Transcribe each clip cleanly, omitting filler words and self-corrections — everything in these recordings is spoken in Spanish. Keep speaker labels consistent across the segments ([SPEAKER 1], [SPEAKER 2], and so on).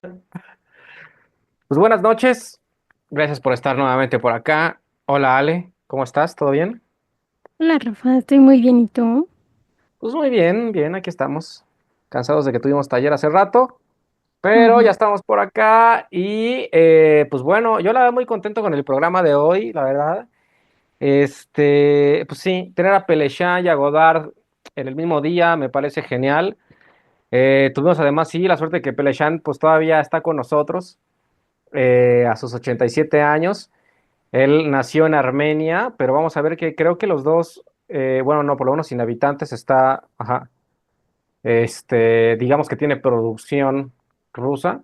[SPEAKER 1] Pues buenas noches, gracias por estar nuevamente por acá. Hola Ale, ¿cómo estás? ¿Todo bien?
[SPEAKER 2] Hola Rafa, estoy muy bien, ¿y tú?
[SPEAKER 1] Pues muy bien, bien, aquí estamos. Cansados de que tuvimos taller hace rato, pero ya
[SPEAKER 2] Ujú.
[SPEAKER 1] estamos por acá y pues bueno, yo la verdad muy contento con el programa de hoy, la verdad. Pues sí, tener a Pelechán y a Godard en el mismo día me parece genial. Tuvimos además sí la suerte de que Pelechán pues todavía está con nosotros a sus 87 años. Él nació en Armenia, pero vamos a ver que creo que los dos, bueno, no, por lo menos sin habitantes está, ajá, digamos que tiene producción rusa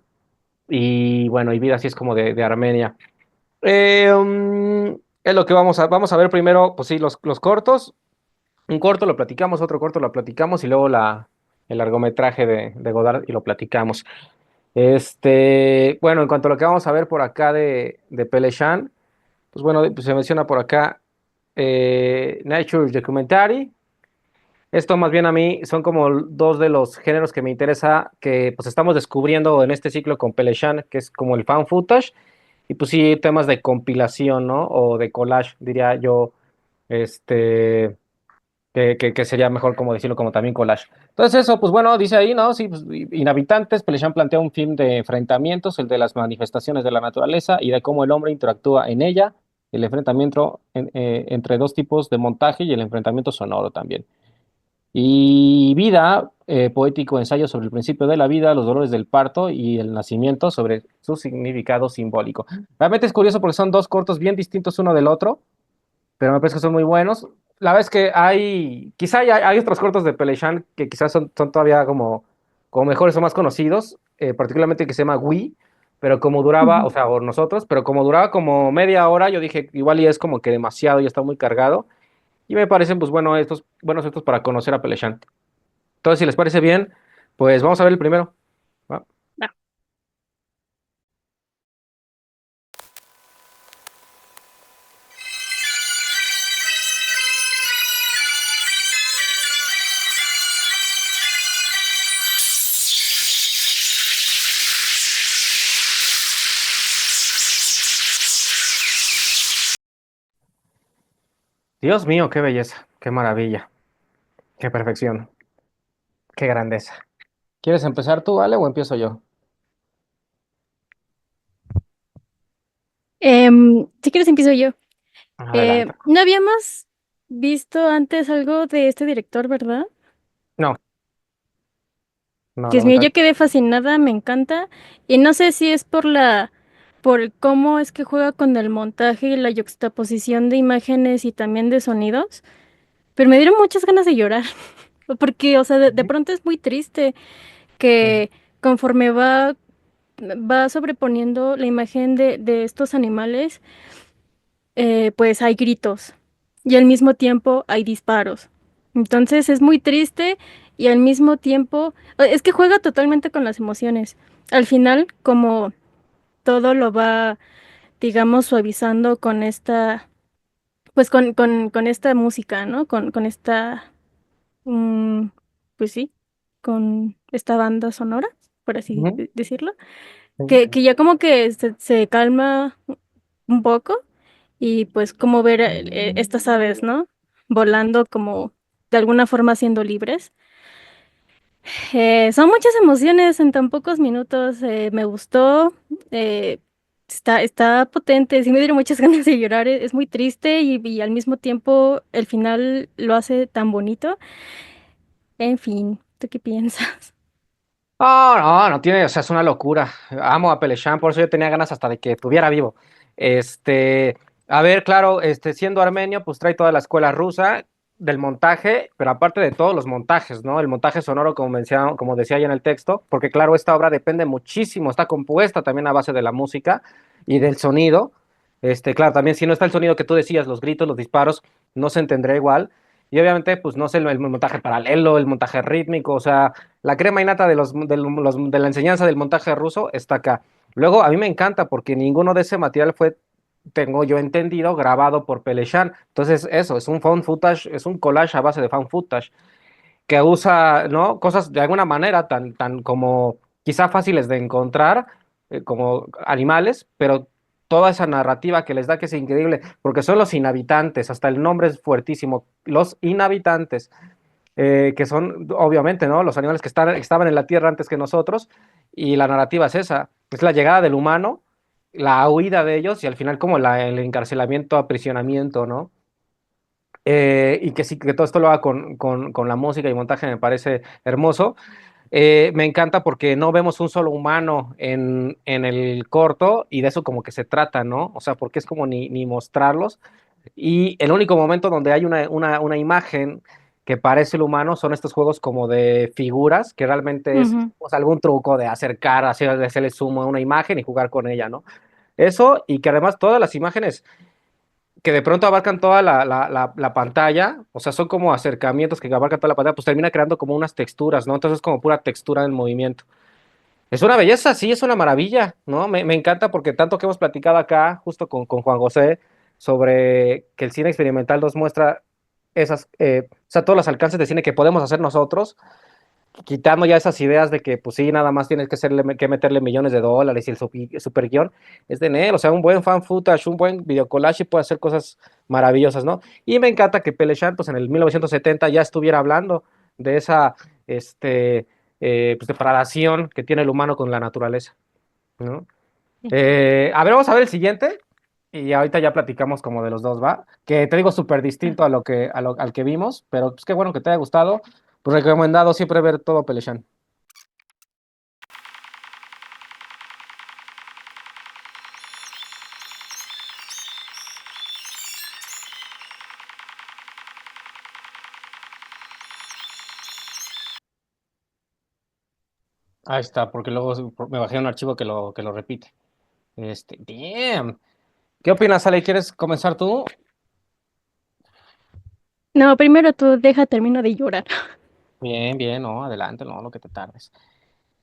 [SPEAKER 1] y bueno, y vida así es como de Armenia. Es lo que vamos a ver primero, pues sí, los cortos. Un corto lo platicamos, otro corto lo platicamos y luego el largometraje de Godard y lo platicamos. Bueno, en cuanto a lo que vamos a ver por acá de Pelechán, pues bueno, pues se menciona por acá Nature Documentary. Esto más bien a mí son como dos de los géneros que me interesa, que pues estamos descubriendo en este ciclo con Pelechán, que es como el fan footage, y pues sí, temas de compilación, ¿no? O de collage, diría yo, este, que sería mejor como decirlo como también collage. Entonces eso, pues bueno, dice ahí, ¿no? Sí, pues, inhabitantes, Pelechán plantea un film de enfrentamientos, el de las manifestaciones de la naturaleza y de cómo el hombre interactúa en ella, el enfrentamiento entre dos tipos de montaje y el enfrentamiento sonoro también. Y vida, poético ensayo sobre el principio de la vida, los dolores del parto y el nacimiento, sobre su significado simbólico. Realmente es curioso porque son dos cortos bien distintos uno del otro, pero me parece que son muy buenos. La verdad es que quizá hay otros cortos de Pelechán que quizás son todavía como mejores o más conocidos, particularmente que se llama Wii, pero como duraba,
[SPEAKER 2] Ujú.
[SPEAKER 1] o sea, o nosotros, pero como duraba como media hora, yo dije, igual y es como que demasiado, ya está muy cargado, y me parecen, pues bueno, buenos estos para conocer a Pelechán. Entonces, si les parece bien, pues vamos a ver el primero. ¿Va?
[SPEAKER 2] Ah.
[SPEAKER 1] Dios mío, qué belleza, qué maravilla, qué perfección, qué grandeza. ¿Quieres empezar tú, Ale, o empiezo yo?
[SPEAKER 2] Si quieres empiezo yo.
[SPEAKER 1] Adelante.
[SPEAKER 2] No habíamos visto antes algo de este director, ¿verdad?
[SPEAKER 1] No, no,
[SPEAKER 2] Dios mío, yo
[SPEAKER 1] lamentablemente.
[SPEAKER 2] quedé fascinada, me encanta. Y no sé si es por cómo es que juega con el montaje y la yuxtaposición de imágenes y también de sonidos, pero me dieron muchas ganas de llorar. Porque, o sea, de
[SPEAKER 1] Ujú,
[SPEAKER 2] pronto es muy triste
[SPEAKER 1] ujú,
[SPEAKER 2] que conforme va sobreponiendo la imagen de estos animales, pues hay gritos y al mismo tiempo hay disparos. Entonces es muy triste y al mismo tiempo es que juega totalmente con las emociones. Al final, como todo lo va, digamos, suavizando con pues con esta música, ¿no? Con esta, mm, pues sí, con esta banda sonora, por así
[SPEAKER 1] ujú.
[SPEAKER 2] decirlo,
[SPEAKER 1] Sí.
[SPEAKER 2] que ya como que se calma un poco y pues como ver estas aves, ¿no? Volando como de alguna forma siendo libres. Son muchas emociones en tan pocos minutos. Me gustó. eh, está potente. Sí me dieron muchas ganas de llorar. Es muy triste y al mismo tiempo el final lo hace tan bonito. En fin, ¿tú qué piensas?
[SPEAKER 1] No, no, no tiene, o sea, es una locura. Amo a Pelechán, por eso yo tenía ganas hasta de que estuviera vivo. Este, a ver, claro, siendo armenio, pues trae toda la escuela rusa del montaje, pero aparte de todos los montajes, ¿no? El montaje sonoro, como decía ya en el texto, porque claro, esta obra depende muchísimo, está compuesta también a base de la música y del sonido. Claro, también si no está el sonido que tú decías, los gritos, los disparos, no se entendería igual. Y obviamente, pues no sé, el montaje paralelo, el montaje rítmico, o sea, la crema innata de la enseñanza del montaje ruso está acá. Luego, a mí me encanta porque ninguno de ese material fue, tengo yo entendido, grabado por Pelechán. Entonces, eso, es un found footage, es un collage a base de found footage que usa, ¿no? Cosas de alguna manera tan como quizá fáciles de encontrar, como animales, pero toda esa narrativa que les da que es increíble, porque son los inhabitantes, hasta el nombre es fuertísimo, los inhabitantes, que son obviamente, ¿no? Los animales que estaban en la Tierra antes que nosotros, y la narrativa es esa, es la llegada del humano, la huida de ellos y al final como el encarcelamiento, aprisionamiento, ¿no? Y que sí, que todo esto lo haga con la música y montaje me parece hermoso. Me encanta porque no vemos un solo humano en el corto y de eso como que se trata, ¿no? O sea, porque es como ni mostrarlos. Y el único momento donde hay una imagen que parece el humano son estos juegos como de figuras, que realmente es
[SPEAKER 2] Ujú,
[SPEAKER 1] pues, algún truco de acercar, hacerle zoom a una imagen y jugar con ella, ¿no? Eso, y que además todas las imágenes que de pronto abarcan toda la pantalla, o sea, son como acercamientos que abarcan toda la pantalla, pues termina creando como unas texturas, ¿no? Entonces es como pura textura del movimiento. Es una belleza, sí, es una maravilla, ¿no? Me encanta porque tanto que hemos platicado acá, justo con Juan José, sobre que el cine experimental nos muestra esas, o sea, todos los alcances de cine que podemos hacer nosotros, quitando ya esas ideas de que, pues sí, nada más tienes que meterle millones de dólares y el super guión es de él, o sea, un buen fan footage, un buen video collage puede hacer cosas maravillosas, ¿no? Y me encanta que Pelechán, pues en el 1970 ya estuviera hablando de esa, este, pues degradación que tiene el humano con la naturaleza, ¿no?
[SPEAKER 2] sí.
[SPEAKER 1] A ver, vamos a ver el siguiente. Y ahorita ya platicamos como de los dos, ¿va? Que te digo súper
[SPEAKER 2] Ah,
[SPEAKER 1] distinto a al que vimos, pero pues qué bueno que te haya gustado. Pues recomendado siempre ver todo Pelechán. Ahí está, porque luego me bajé un archivo que lo repite. Damn. ¿Qué opinas, Ale? ¿Quieres comenzar tú?
[SPEAKER 2] no, primero tú deja, termino de llorar.
[SPEAKER 1] Bien, bien, no, adelante, no, lo que te tardes.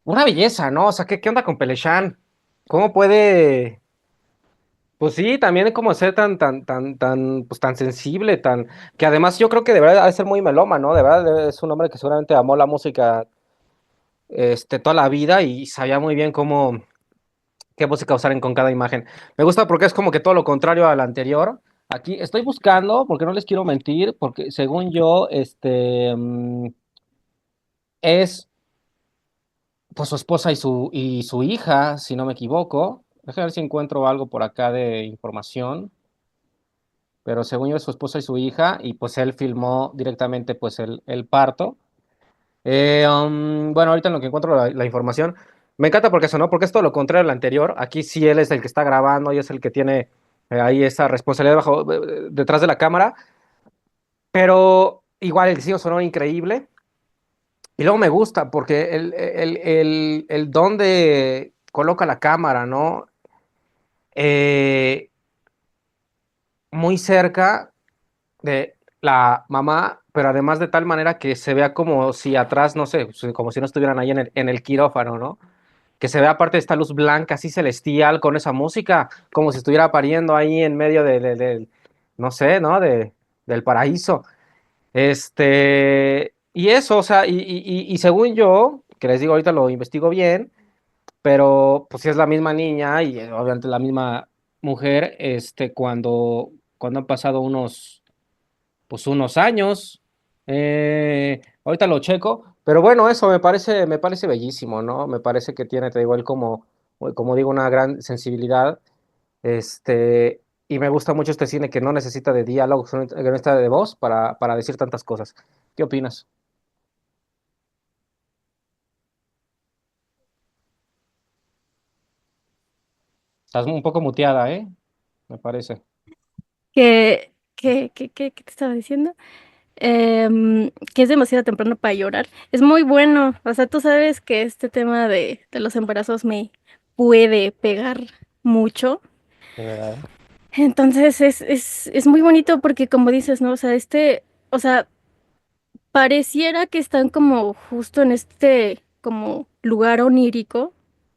[SPEAKER 1] Una belleza, ¿no? O sea, ¿qué onda con Pelechán? ¿Cómo puede? Pues sí, también como ser pues tan sensible, que además yo creo que de verdad debe ser muy meloma, ¿no? De verdad es un hombre que seguramente amó la música, toda la vida y sabía muy bien qué música usar con cada imagen. Me gusta porque es como que todo lo contrario al anterior. Aquí estoy buscando, porque no les quiero mentir, porque según yo, es pues su esposa y su hija, si no me equivoco. Déjame ver si encuentro algo por acá de información. Pero según yo es su esposa y su hija, y pues él filmó directamente pues el parto. Bueno, ahorita en lo que encuentro la información, me encanta porque eso, ¿no? Porque es todo lo contrario al anterior. Aquí sí él es el que está grabando y es el que tiene ahí esa responsabilidad detrás de la cámara, pero igual el diseño sonoro increíble. Y luego me gusta porque el donde coloca la cámara, ¿no? Eh, Muy cerca de la mamá, pero además de tal manera que se vea como si atrás, no sé, como si no estuvieran ahí en el quirófano, ¿no? Que se vea aparte de esta luz blanca, así celestial, con esa música, como si estuviera pariendo ahí en medio no sé, ¿no? Del paraíso. Y eso, o sea, y según yo, que les digo ahorita lo investigo bien, pero pues si es la misma niña y obviamente la misma mujer, cuando han pasado pues unos años. Ahorita lo checo, pero bueno, eso me parece bellísimo, ¿no? Me parece que tiene, te digo, él como digo, una gran sensibilidad, y me gusta mucho este cine que no necesita de diálogo, que no necesita de voz para decir tantas cosas. ¿Qué opinas? Estás un poco muteada, ¿eh? Me parece.
[SPEAKER 2] ¿Qué te estaba diciendo? Que es demasiado temprano para llorar. Es muy bueno. O sea, tú sabes que este tema de los embarazos me puede pegar mucho.
[SPEAKER 1] De verdad.
[SPEAKER 2] Entonces es muy bonito porque como dices, ¿no? O sea, o sea, pareciera que están como justo en este como lugar onírico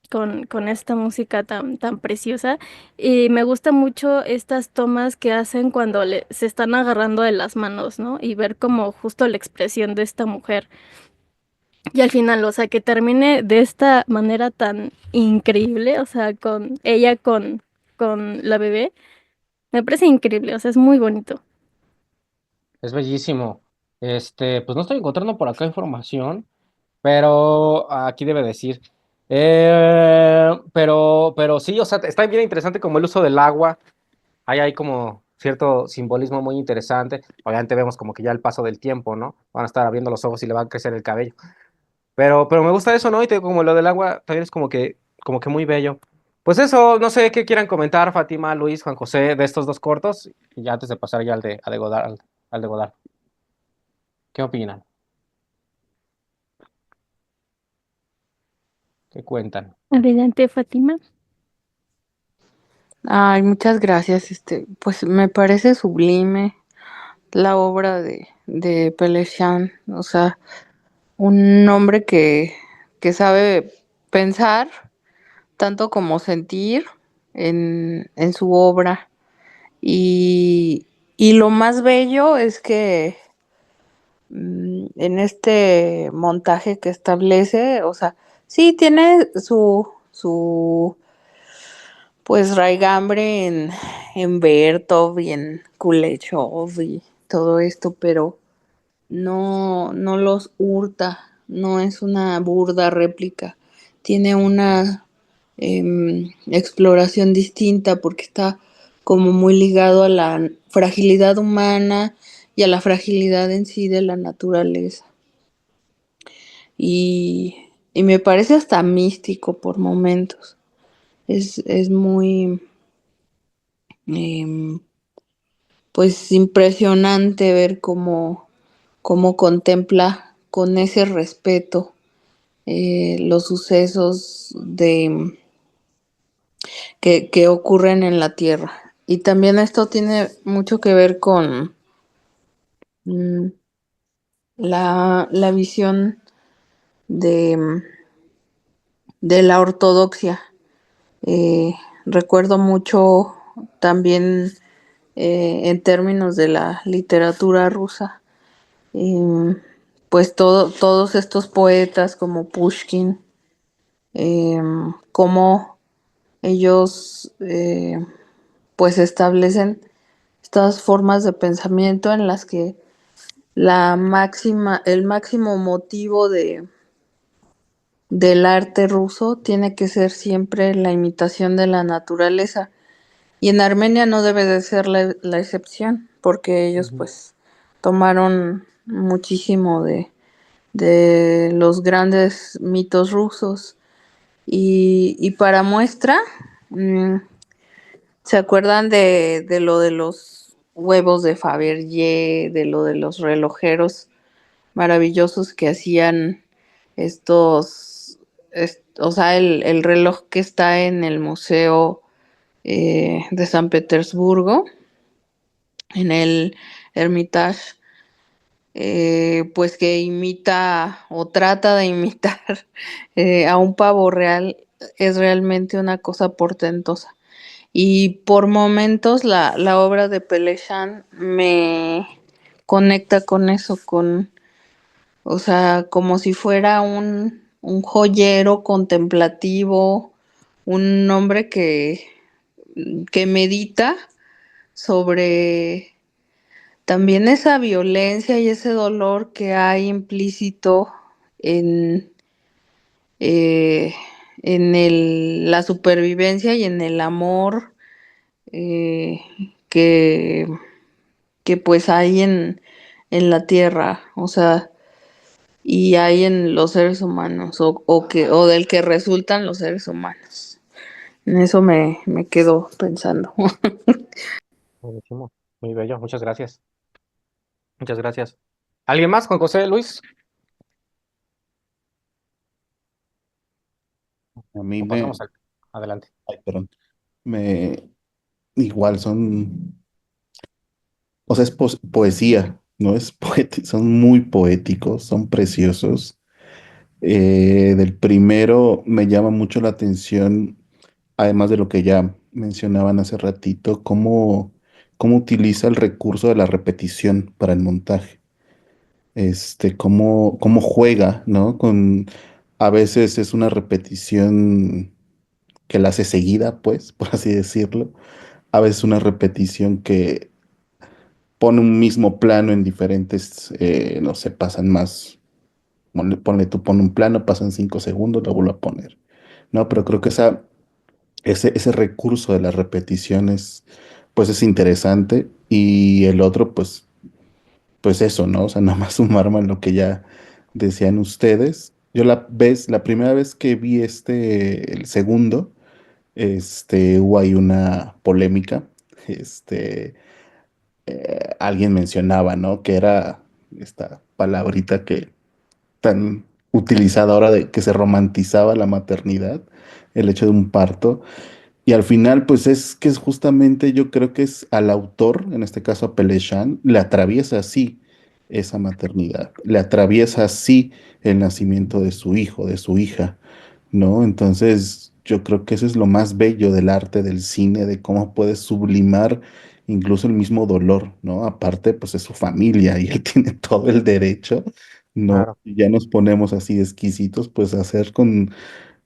[SPEAKER 2] con esta música tan preciosa. Y me gusta mucho estas tomas que hacen cuando se están agarrando de las manos, ¿no? Y ver como justo la expresión de esta mujer. Y al final, o sea, que termine de esta manera tan increíble, o sea, con ella, con la bebé, me parece increíble, o sea, es muy bonito.
[SPEAKER 1] Es bellísimo. Pues no estoy encontrando por acá información, pero aquí debe decir. Pero sí, o sea, está bien interesante como el uso del agua. Hay como cierto simbolismo muy interesante. Obviamente vemos como que ya el paso del tiempo, ¿no? Van a estar abriendo los ojos y le va a crecer el cabello. Pero me gusta eso, ¿no? Y te digo, como lo del agua también es como que muy bello. Pues eso, no sé qué quieran comentar, Fátima, Luis, Juan José, de estos dos cortos, y ya antes de pasar ya al de Godard, al de Godard. ¿Qué opinan? ¿Qué cuentan?
[SPEAKER 2] Adelante, Fátima.
[SPEAKER 3] Ay, muchas gracias. Pues me parece sublime la obra de Peletian. O sea, un hombre que sabe pensar tanto como sentir en su obra. Y, y lo más bello es que en este montaje que establece, o sea, sí tiene su pues raigambre en Bertov y en Kuleshov y todo esto, pero no los hurta, no es una burda réplica, tiene una exploración distinta porque está como muy ligado a la fragilidad humana y a la fragilidad en sí de la naturaleza. Y me parece hasta místico por momentos. Es muy em, pues impresionante ver cómo contempla con ese respeto los sucesos que ocurren en la Tierra. Y también esto tiene mucho que ver con mm, la visión de, de la ortodoxia. Eh, Recuerdo mucho también en términos de la literatura rusa, eh, pues todos estos poetas como Pushkin, eh, cómo ellos pues establecen estas formas de pensamiento en las que el máximo motivo del arte ruso tiene que ser siempre la imitación de la naturaleza. Y en Armenia no debe de ser la excepción, porque ellos
[SPEAKER 1] Ujú.
[SPEAKER 3] pues tomaron muchísimo de los grandes mitos rusos. Y para muestra, mm, ¿se acuerdan de lo de los huevos de Fabergé, de lo de los relojeros maravillosos que hacían o sea, el reloj que está en el Museo de San Petersburgo, en el Hermitage, pues que imita o trata de imitar a un pavo real, es realmente una cosa portentosa. Y por momentos la obra de Pellechan me conecta con eso, o sea, como si fuera un joyero contemplativo, un hombre que medita sobre también esa violencia y ese dolor que hay implícito en, eh, la supervivencia y en el amor eh, que, que pues hay en la tierra, o sea, y hay en los seres humanos, o del que resultan los seres humanos. En eso me quedo pensando.
[SPEAKER 1] Buenísimo, muy bello, muchas gracias. Muchas gracias. ¿Alguien más, Juan José, Luis?
[SPEAKER 4] A mí
[SPEAKER 1] O pasamos
[SPEAKER 4] me,
[SPEAKER 1] al... Adelante.
[SPEAKER 4] ay, perdón, me, igual son, o sea, es poesía, no es poético, son muy poéticos, son preciosos. Del primero me llama mucho la atención, además de lo que ya mencionaban hace ratito, cómo utiliza el recurso de la repetición para el montaje. cómo juega, ¿no? A veces es una repetición que la hace seguida, pues, por así decirlo. A veces una repetición que pone un mismo plano en diferentes, no sé, pasan más, tú pone un plano, pasan 5 segundos, lo vuelvo a poner, ¿no? Pero creo que ese recurso de las repeticiones, pues es interesante. Y el otro, pues eso, ¿no? O sea, nada más sumarme en lo que ya decían ustedes. Yo la primera vez que vi el segundo, hubo ahí una polémica. Este, Alguien mencionaba, ¿no? Que era esta palabrita que tan utilizada ahora de que se romantizaba la maternidad, el hecho de un parto. Y al final, pues es justamente, yo creo que es al autor, en este caso a Pelechán, le atraviesa así esa maternidad, le atraviesa así el nacimiento de su hijo, de su hija, ¿no? Entonces, yo creo que eso es lo más bello del arte, del cine, de cómo puede sublimar incluso el mismo dolor, ¿no? Aparte, pues es su familia y él tiene todo el derecho, ¿no?
[SPEAKER 1] Claro.
[SPEAKER 4] Y ya nos ponemos así exquisitos, pues a hacer con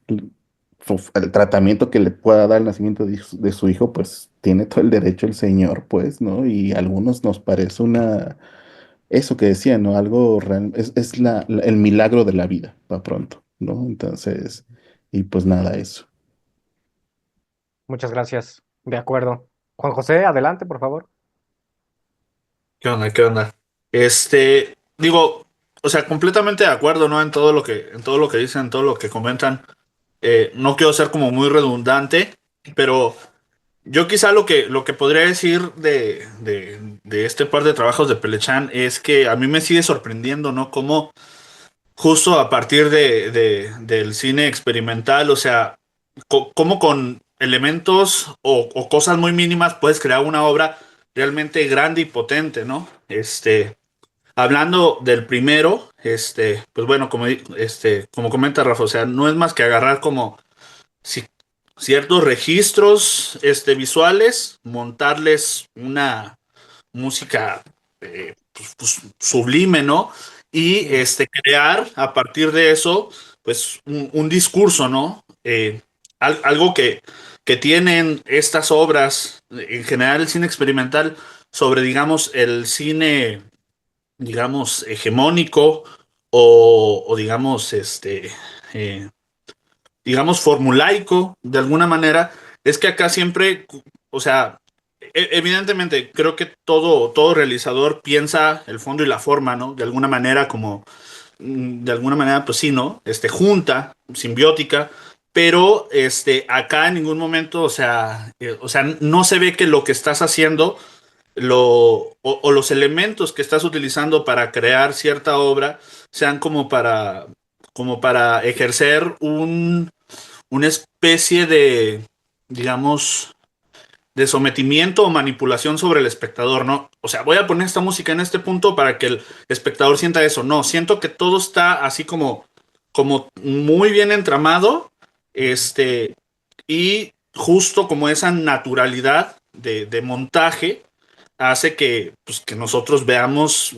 [SPEAKER 4] el tratamiento que le pueda dar el nacimiento de su hijo, pues tiene todo el derecho el señor, pues, ¿no? Y a algunos nos parece eso que decía, ¿no? Algo real, es el milagro de la vida, va pronto, ¿no? Entonces, y pues nada, eso.
[SPEAKER 1] Muchas gracias. De acuerdo. Juan José, adelante, por favor.
[SPEAKER 5] ¿Qué onda? ¿Qué onda? Digo, o sea, completamente de acuerdo, ¿no? En todo lo que dicen, en todo lo que comentan. No quiero ser como muy redundante, pero yo quizá lo que podría decir de este par de trabajos de Pelechan es que a mí me sigue sorprendiendo, ¿no? Cómo justo a partir del cine experimental, o sea, cómo con elementos o cosas muy mínimas puedes crear una obra realmente grande y potente, ¿no? Hablando del primero, pues bueno, como comenta Rafa, o sea, no es más que agarrar como ci- ciertos registros, visuales, montarles una música sublime, ¿no? Y
[SPEAKER 1] Mm.
[SPEAKER 5] crear a partir de eso, pues un discurso, ¿no? Algo que tienen estas obras, en general el cine experimental, sobre, digamos, el cine, digamos, hegemónico o digamos, eh, digamos, formulaico, de alguna manera, es que acá siempre, o sea, evidentemente, creo que todo realizador piensa el fondo y la forma, ¿no? De alguna manera, como, de alguna manera, pues sí, ¿no? Junta, simbiótica, pero acá en ningún momento, o sea, no se ve que lo que estás haciendo, o los elementos que estás utilizando para crear cierta obra sean como para ejercer una especie de, digamos, de sometimiento o manipulación sobre el espectador, ¿no? O sea, voy a poner esta música en este punto para que el espectador sienta eso. No, siento que todo está así como muy bien entramado, y justo como esa naturalidad de montaje hace pues, que nosotros veamos,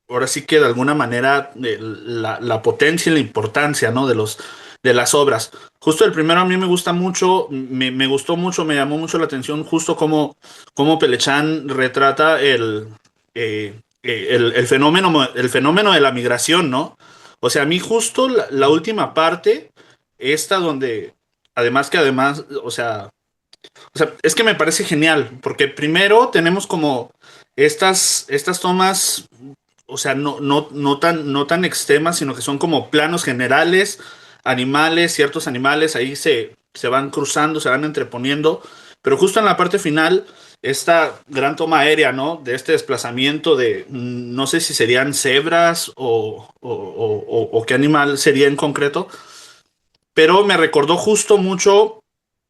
[SPEAKER 5] ahora sí que de alguna manera, la potencia y la importancia, ¿no? De las obras. Justo el primero a mí me gusta mucho, me gustó mucho, me llamó mucho la atención justo cómo Pelechan retrata el fenómeno de la migración, ¿no? O sea, a mí justo la última parte, esta donde, además, o sea, es que me parece genial, porque primero tenemos como estas tomas, o sea, no tan extremas, sino que son como planos generales, animales, ciertos animales ahí se van cruzando, se van entreponiendo, pero justo en la parte final, esta gran toma aérea, ¿no? De este desplazamiento de, no sé si serían cebras o qué animal sería en concreto, pero me recordó justo mucho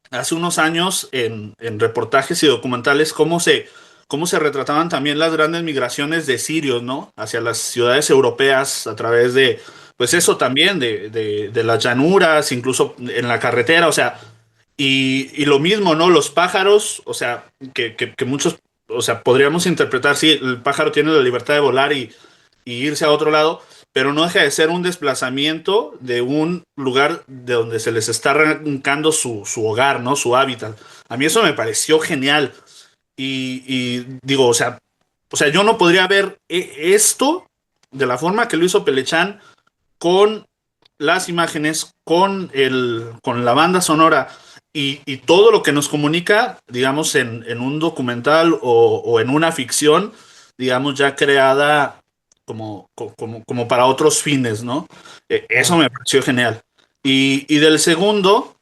[SPEAKER 5] hace unos años en reportajes y documentales cómo se retrataban también las grandes migraciones de sirios, ¿no? Hacia las ciudades europeas a través de, pues eso también, de las llanuras, incluso en la carretera, o sea, y lo mismo, ¿no? Los pájaros, o sea, que muchos, o sea, podríamos interpretar, sí, el pájaro tiene la libertad de volar y irse a otro lado, pero no deja de ser un desplazamiento de un lugar de donde se les está arrancando su hogar, ¿no? Su hábitat. A mí eso me pareció genial. Y digo, o sea, yo no podría ver esto de la forma que lo hizo Pelechan con las imágenes, con la banda sonora y todo lo que nos comunica, digamos, en un documental o en una ficción, digamos, ya creada como para otros fines, ¿no? Eso
[SPEAKER 1] Claro.
[SPEAKER 5] me pareció genial. Y del segundo,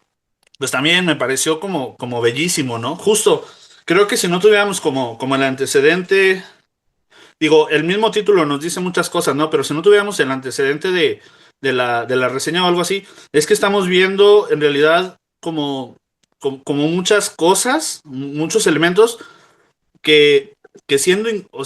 [SPEAKER 5] pues también me pareció como bellísimo, ¿no? Justo, creo que si no tuviéramos como el antecedente, digo, el mismo título nos dice muchas cosas, ¿no? Pero si no tuviéramos el antecedente de la reseña o algo así, es que estamos viendo en realidad como muchas cosas, muchos elementos que, que siendo, o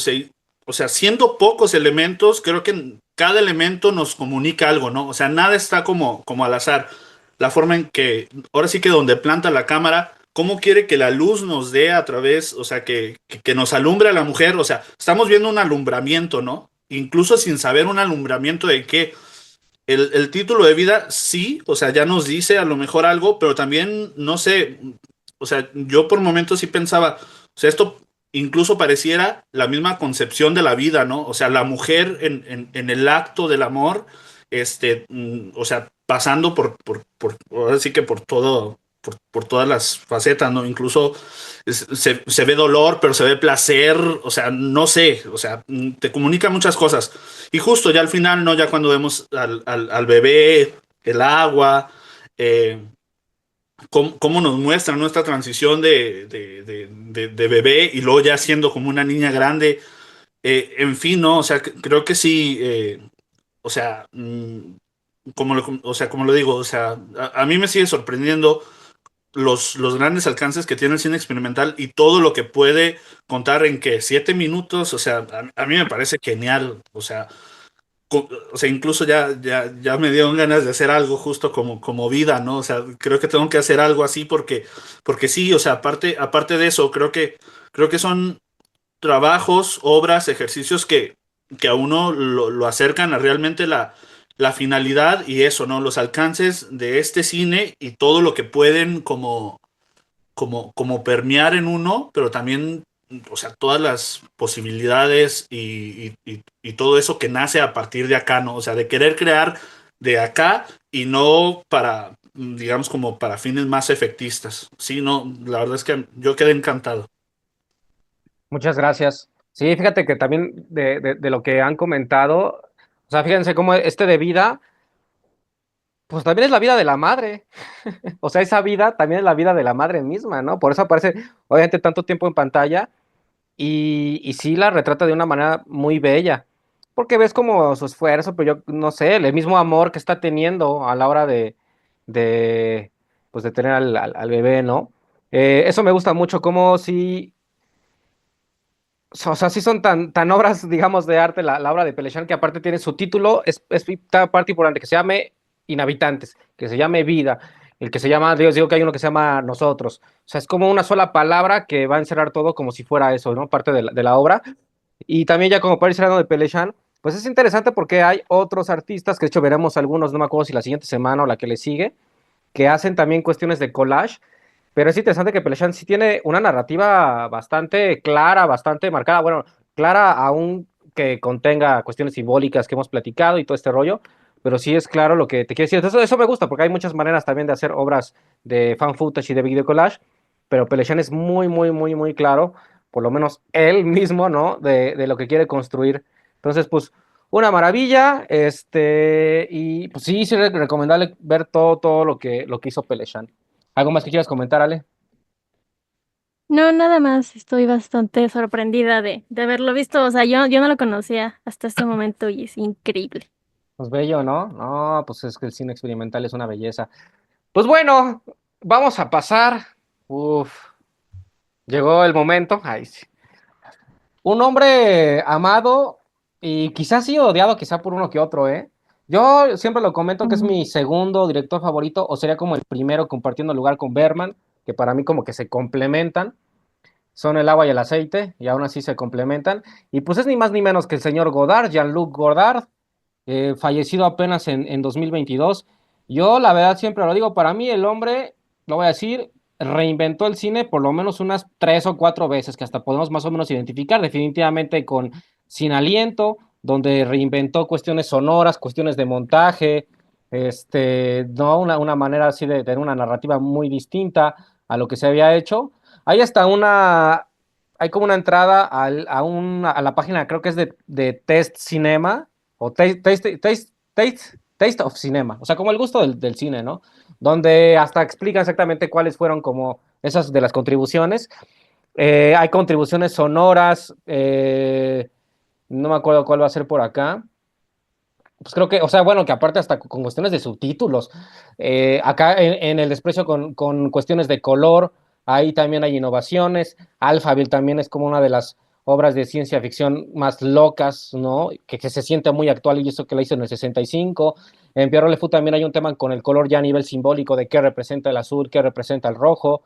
[SPEAKER 5] sea, siendo pocos elementos, creo que cada elemento nos comunica algo, ¿no? O sea, nada está como al azar. La forma en que, ahora sí que donde planta la cámara, cómo quiere que la luz nos dé a través, o sea, que nos alumbre a la mujer, o sea, estamos viendo un alumbramiento, ¿no? Incluso sin saber un alumbramiento de qué. El título de vida sí, o sea, ya nos dice a lo mejor algo, pero también, no sé, o sea, yo por momentos sí pensaba, o sea, esto incluso pareciera la misma concepción de la vida, ¿no? O sea, la mujer en el acto del amor, o sea, pasando ahora sí que por todo, por todas las facetas, ¿no? Incluso se ve dolor, pero se ve placer, o sea, no sé, o sea, te comunica muchas cosas. Y justo ya al final, ¿no? Ya cuando vemos al bebé, el agua, eh, cómo nos muestra nuestra transición de bebé y luego ya siendo como una niña grande, en fin, ¿no? O sea, creo que sí, o sea, como lo digo, o sea, a mí me sigue sorprendiendo los grandes alcances que tiene el cine experimental y todo lo que puede contar en que 7 minutos, o sea, a mí me parece genial, o sea, incluso ya me dieron ganas de hacer algo justo como vida, ¿no? O sea, creo que tengo que hacer algo así porque sí, o sea, aparte de eso, creo que son trabajos, obras, ejercicios que a uno lo acercan a realmente la finalidad y eso, ¿no? Los alcances de este cine y todo lo que pueden como permear en uno, pero también, o sea, todas las posibilidades y todo eso que nace a partir de acá, ¿no? O sea, de querer crear de acá y no para, digamos, como para fines más efectistas. Sí, no, la verdad es que yo quedé encantado.
[SPEAKER 1] Muchas gracias. Sí, fíjate que también de lo que han comentado, o sea, fíjense cómo este de vida, pues también es la vida de la madre. O sea, esa vida también es la vida de la madre misma, ¿no? Por eso aparece, obviamente, tanto tiempo en pantalla y sí la retrata de una manera muy bella. Porque ves como su esfuerzo, pero yo no sé, el mismo amor que está teniendo a la hora de, pues de tener al bebé, ¿no? Eso me gusta mucho, como si o sea, sí son tan obras, digamos, de arte la obra de Pelechán, que aparte tiene su título, es parte importante, que se llame Inhabitantes, que se llame Vida, el que se llama, digo que hay uno que se llama Nosotros. O sea, es como una sola palabra que va a encerrar todo como si fuera eso, ¿no? Parte de la obra. Y también ya como para ir cerrando de Pelechán, pues es interesante porque hay otros artistas, que de hecho veremos algunos, no me acuerdo si la siguiente semana o la que le sigue, que hacen también cuestiones de collage, pero es interesante que Pelechán sí tiene una narrativa bastante clara, bastante marcada, bueno, clara aún que contenga cuestiones simbólicas que hemos platicado y todo este rollo, pero sí es claro lo que te quiero decir. Entonces, eso me gusta porque hay muchas maneras también de hacer obras de fan footage y de video collage, pero Pelechán es muy, muy, muy, muy claro, por lo menos él mismo, ¿no? De lo que quiere construir. Entonces, pues, una maravilla, y pues sí, sí, recomendable ver todo lo que hizo Pelechán. ¿Algo más que quieras comentar, Ale?
[SPEAKER 2] No, nada más, estoy bastante sorprendida de haberlo visto, o sea, yo no lo conocía hasta este momento y es increíble.
[SPEAKER 1] Pues bello, ¿no? No, pues es que el cine experimental es una belleza. Pues bueno, vamos a pasar. Uf, llegó el momento. Ay, sí. Un hombre amado y quizás sí odiado, quizá por uno que otro, ¿eh? Yo siempre lo comento que es
[SPEAKER 2] Mm.
[SPEAKER 1] mi segundo director favorito, o sería como el primero compartiendo lugar con Berman, que para mí como que se complementan. son el agua y el aceite, y aún así se complementan. Y pues es ni más ni menos que el señor Godard, Jean-Luc Godard, fallecido apenas en 2022. Yo, la verdad, siempre lo digo, para mí el hombre, lo voy a decir, reinventó el cine por lo menos unas 3 o 4 veces, que hasta podemos más o menos identificar, definitivamente con Sin Aliento, donde reinventó cuestiones sonoras, cuestiones de montaje, no, una manera así de tener una narrativa muy distinta a lo que se había hecho. Hay hasta hay como una entrada a la página, creo que es de Test Cinema, o Taste of Cinema, o sea, como el gusto del cine, ¿no? Donde hasta explica exactamente cuáles fueron como esas de las contribuciones. Hay contribuciones sonoras, no me acuerdo cuál va a ser por acá. Pues creo que, o sea, bueno, que aparte hasta con cuestiones de subtítulos, acá en el desprecio con cuestiones de color, ahí también hay innovaciones. Alphaville también es como una de las obras de ciencia ficción más locas, ¿no? Que se siente muy actual y eso que la hizo en el 65. En Pierrot Le Fou también hay un tema con el color ya a nivel simbólico de qué representa el azul, qué representa el rojo.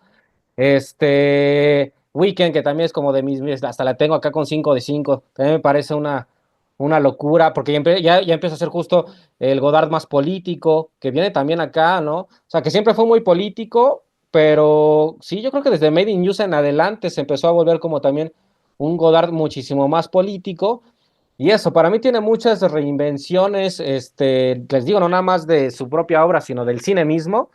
[SPEAKER 1] Weekend, que también es como de hasta la tengo acá con 5 de 5. También me parece una locura, porque ya empieza a ser justo el Godard más político, que viene también acá, ¿no? O sea, que siempre fue muy político, pero sí, yo creo que desde Made in USA en adelante se empezó a volver como también un Godard muchísimo más político. Y eso, para mí tiene muchas reinvenciones, les digo, no nada más de su propia obra, sino del cine mismo.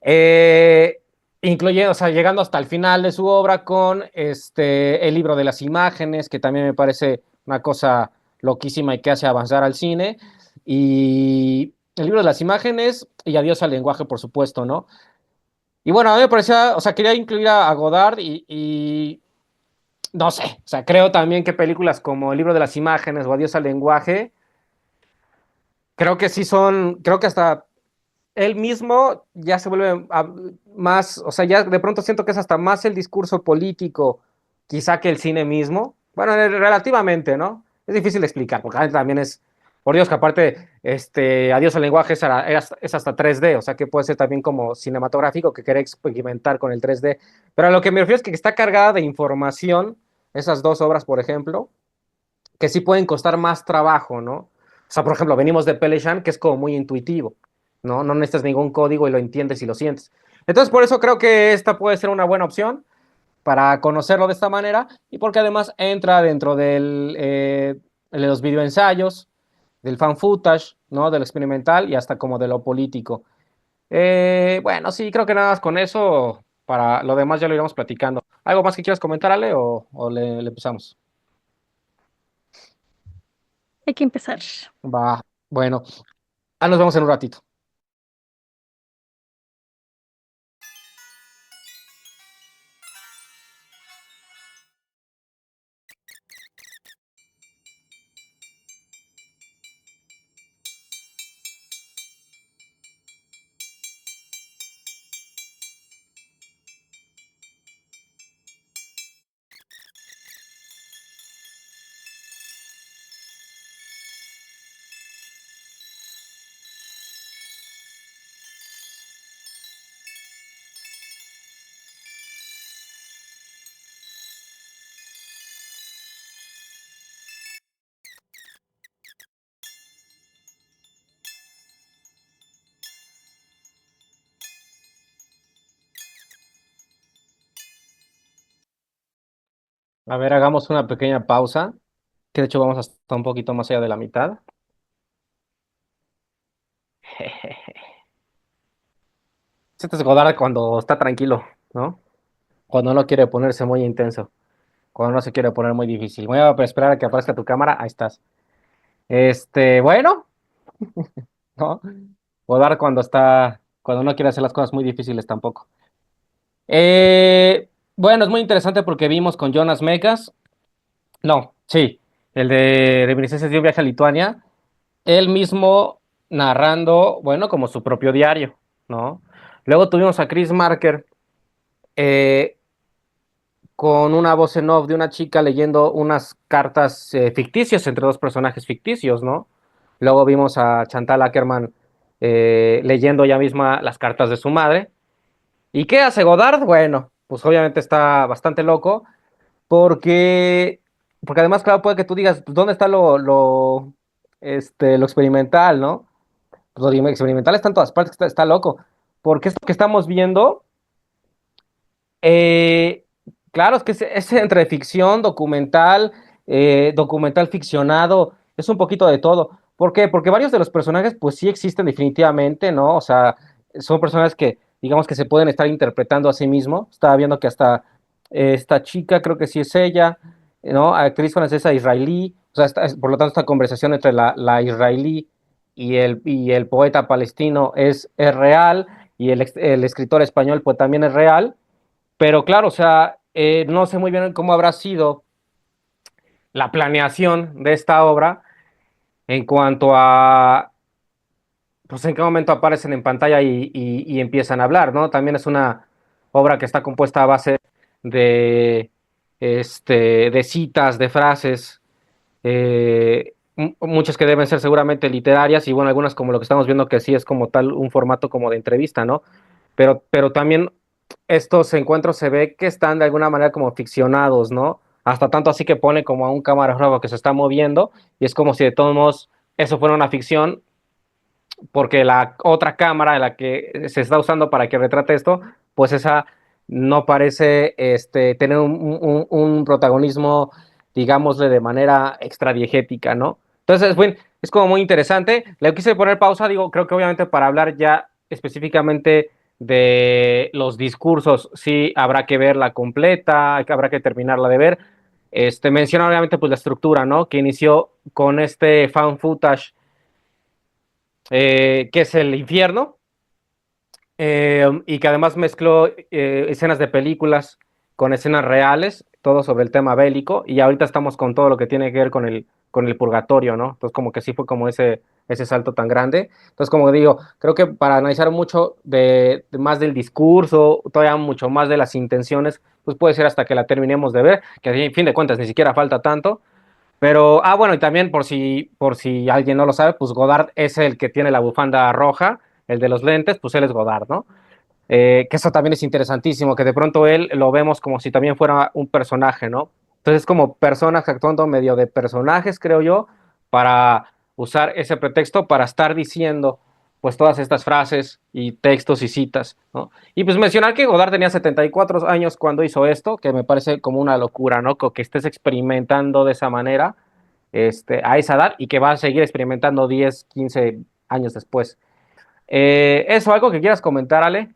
[SPEAKER 1] Eh, Incluye, o sea, llegando hasta el final de su obra con el libro de las imágenes, que también me parece una cosa loquísima y que hace avanzar al cine. Y el libro de las imágenes y Adiós al lenguaje, por supuesto, ¿no? Y bueno, a mí me parecía, o sea, quería incluir a Godard y no sé, o sea, creo también que películas como El libro de las imágenes o Adiós al lenguaje, creo que sí son, creo que hasta él mismo ya se vuelve más, o sea, ya de pronto siento que es hasta más el discurso político, quizá que el cine mismo. Bueno, relativamente, ¿no? Es difícil de explicar, porque también es, por Dios, que aparte, Adiós al lenguaje es hasta 3D, o sea, que puede ser también como cinematográfico, que quiere experimentar con el 3D. Pero a lo que me refiero es que está cargada de información, esas dos obras, por ejemplo, que sí pueden costar más trabajo, ¿no? O sea, por ejemplo, venimos de Peleshan, que es como muy intuitivo, ¿no? No necesitas ningún código y lo entiendes y lo sientes. Entonces, por eso creo que esta puede ser una buena opción para conocerlo de esta manera y porque además entra dentro de los videoensayos, del fan footage, ¿no? Del experimental y hasta como de lo político. Bueno, sí, creo que nada más con eso, para lo demás ya lo iremos platicando. ¿Algo más que quieras comentar, Ale, o le empezamos?
[SPEAKER 2] Hay que empezar.
[SPEAKER 1] Va, bueno, nos vemos en un ratito. A ver, hagamos una pequeña pausa, que de hecho vamos hasta un poquito más allá de la mitad. Este es Godard cuando está tranquilo, ¿no? Cuando no quiere ponerse muy intenso, cuando no se quiere poner muy difícil. Voy a esperar a que aparezca tu cámara, ahí estás. Bueno, ¿no? Godard cuando no quiere hacer las cosas muy difíciles tampoco. Bueno, es muy interesante porque vimos con Jonas Mekas, no, sí, el de Reminiscencias de un viaje a Lituania, él mismo narrando, bueno, como su propio diario, ¿no? Luego tuvimos a Chris Marker eh, con una voz en off de una chica leyendo unas cartas ficticias entre dos personajes ficticios, ¿no? Luego vimos a Chantal Ackerman leyendo ella misma las cartas de su madre. ¿Y qué hace Godard? Bueno, pues obviamente está bastante loco, porque, porque además, claro, puede que tú digas, pues, ¿dónde está lo experimental, ¿no? Pues lo experimental está en todas partes, está loco, porque esto que estamos viendo, eh, claro, es que es entre ficción, documental, documental ficcionado, es un poquito de todo. ¿Por qué? Porque varios de los personajes, pues sí existen definitivamente, ¿no? O sea, son personajes que, digamos que se pueden estar interpretando a sí mismos. Estaba viendo que hasta esta chica, creo que sí es ella, ¿no? Actriz francesa israelí, o sea, por lo tanto, esta conversación entre la israelí y el poeta palestino es real, y el escritor español, pues también es real. Pero claro, o sea, no sé muy bien cómo habrá sido la planeación de esta obra en cuanto a, pues en qué momento aparecen en pantalla y empiezan a hablar, ¿no? También es una obra que está compuesta a base de, de citas, de frases, muchas que deben ser seguramente literarias y bueno, algunas como lo que estamos viendo que sí es como tal un formato como de entrevista, ¿no? Pero también estos encuentros se ve que están de alguna manera como ficcionados, ¿no? Hasta tanto así que pone como a un camarógrafo que se está moviendo y es como si de todos modos eso fuera una ficción, porque la otra cámara de la que se está usando para que retrate esto, pues esa no parece tener un protagonismo, digámosle, de manera extradiegética, ¿no? Entonces, bueno, es como muy interesante. Le quise poner pausa, digo, creo que obviamente para hablar ya específicamente de los discursos, sí habrá que verla completa, habrá que terminarla de ver. Menciona obviamente pues la estructura, ¿no? Que inició con este fan footage, que es el infierno, y que además mezcló escenas de películas con escenas reales, todo sobre el tema bélico, y ahorita estamos con todo lo que tiene que ver con el purgatorio, ¿no? Entonces como que sí fue como ese salto tan grande. Entonces como digo, creo que para analizar mucho más del discurso, todavía mucho más de las intenciones, pues puede ser hasta que la terminemos de ver, que a fin de cuentas ni siquiera falta tanto. Pero, bueno, y también por si alguien no lo sabe, pues Godard es el que tiene la bufanda roja, el de los lentes, pues él es Godard, ¿no? Que eso también es interesantísimo, que de pronto él lo vemos como si también fuera un personaje, ¿no? Entonces, como personas actuando medio de personajes, creo yo, para usar ese pretexto para estar diciendo, pues, todas estas frases y textos y citas, ¿no? Y pues mencionar que Godard tenía 74 años cuando hizo esto, que me parece como una locura, ¿no? Que estés experimentando de esa manera, a esa edad, y que va a seguir experimentando 10, 15 años después. ¿Eso algo que quieras comentar, Ale?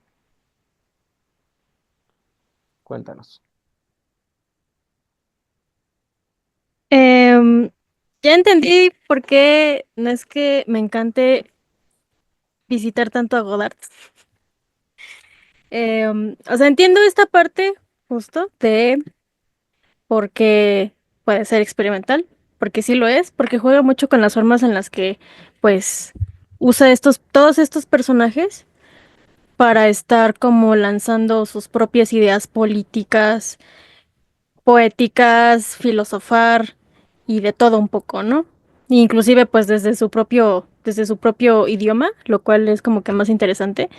[SPEAKER 1] Cuéntanos.
[SPEAKER 2] Em, ya entendí por qué no es que me encante visitar tanto a Godard. O sea, entiendo esta parte justo de por qué puede ser experimental, porque sí lo es, porque juega mucho con las formas en las que, pues, usa todos estos personajes para estar como lanzando sus propias ideas políticas, poéticas, filosofar y de todo un poco, ¿no? Inclusive pues desde su propio idioma, lo cual es como que más interesante.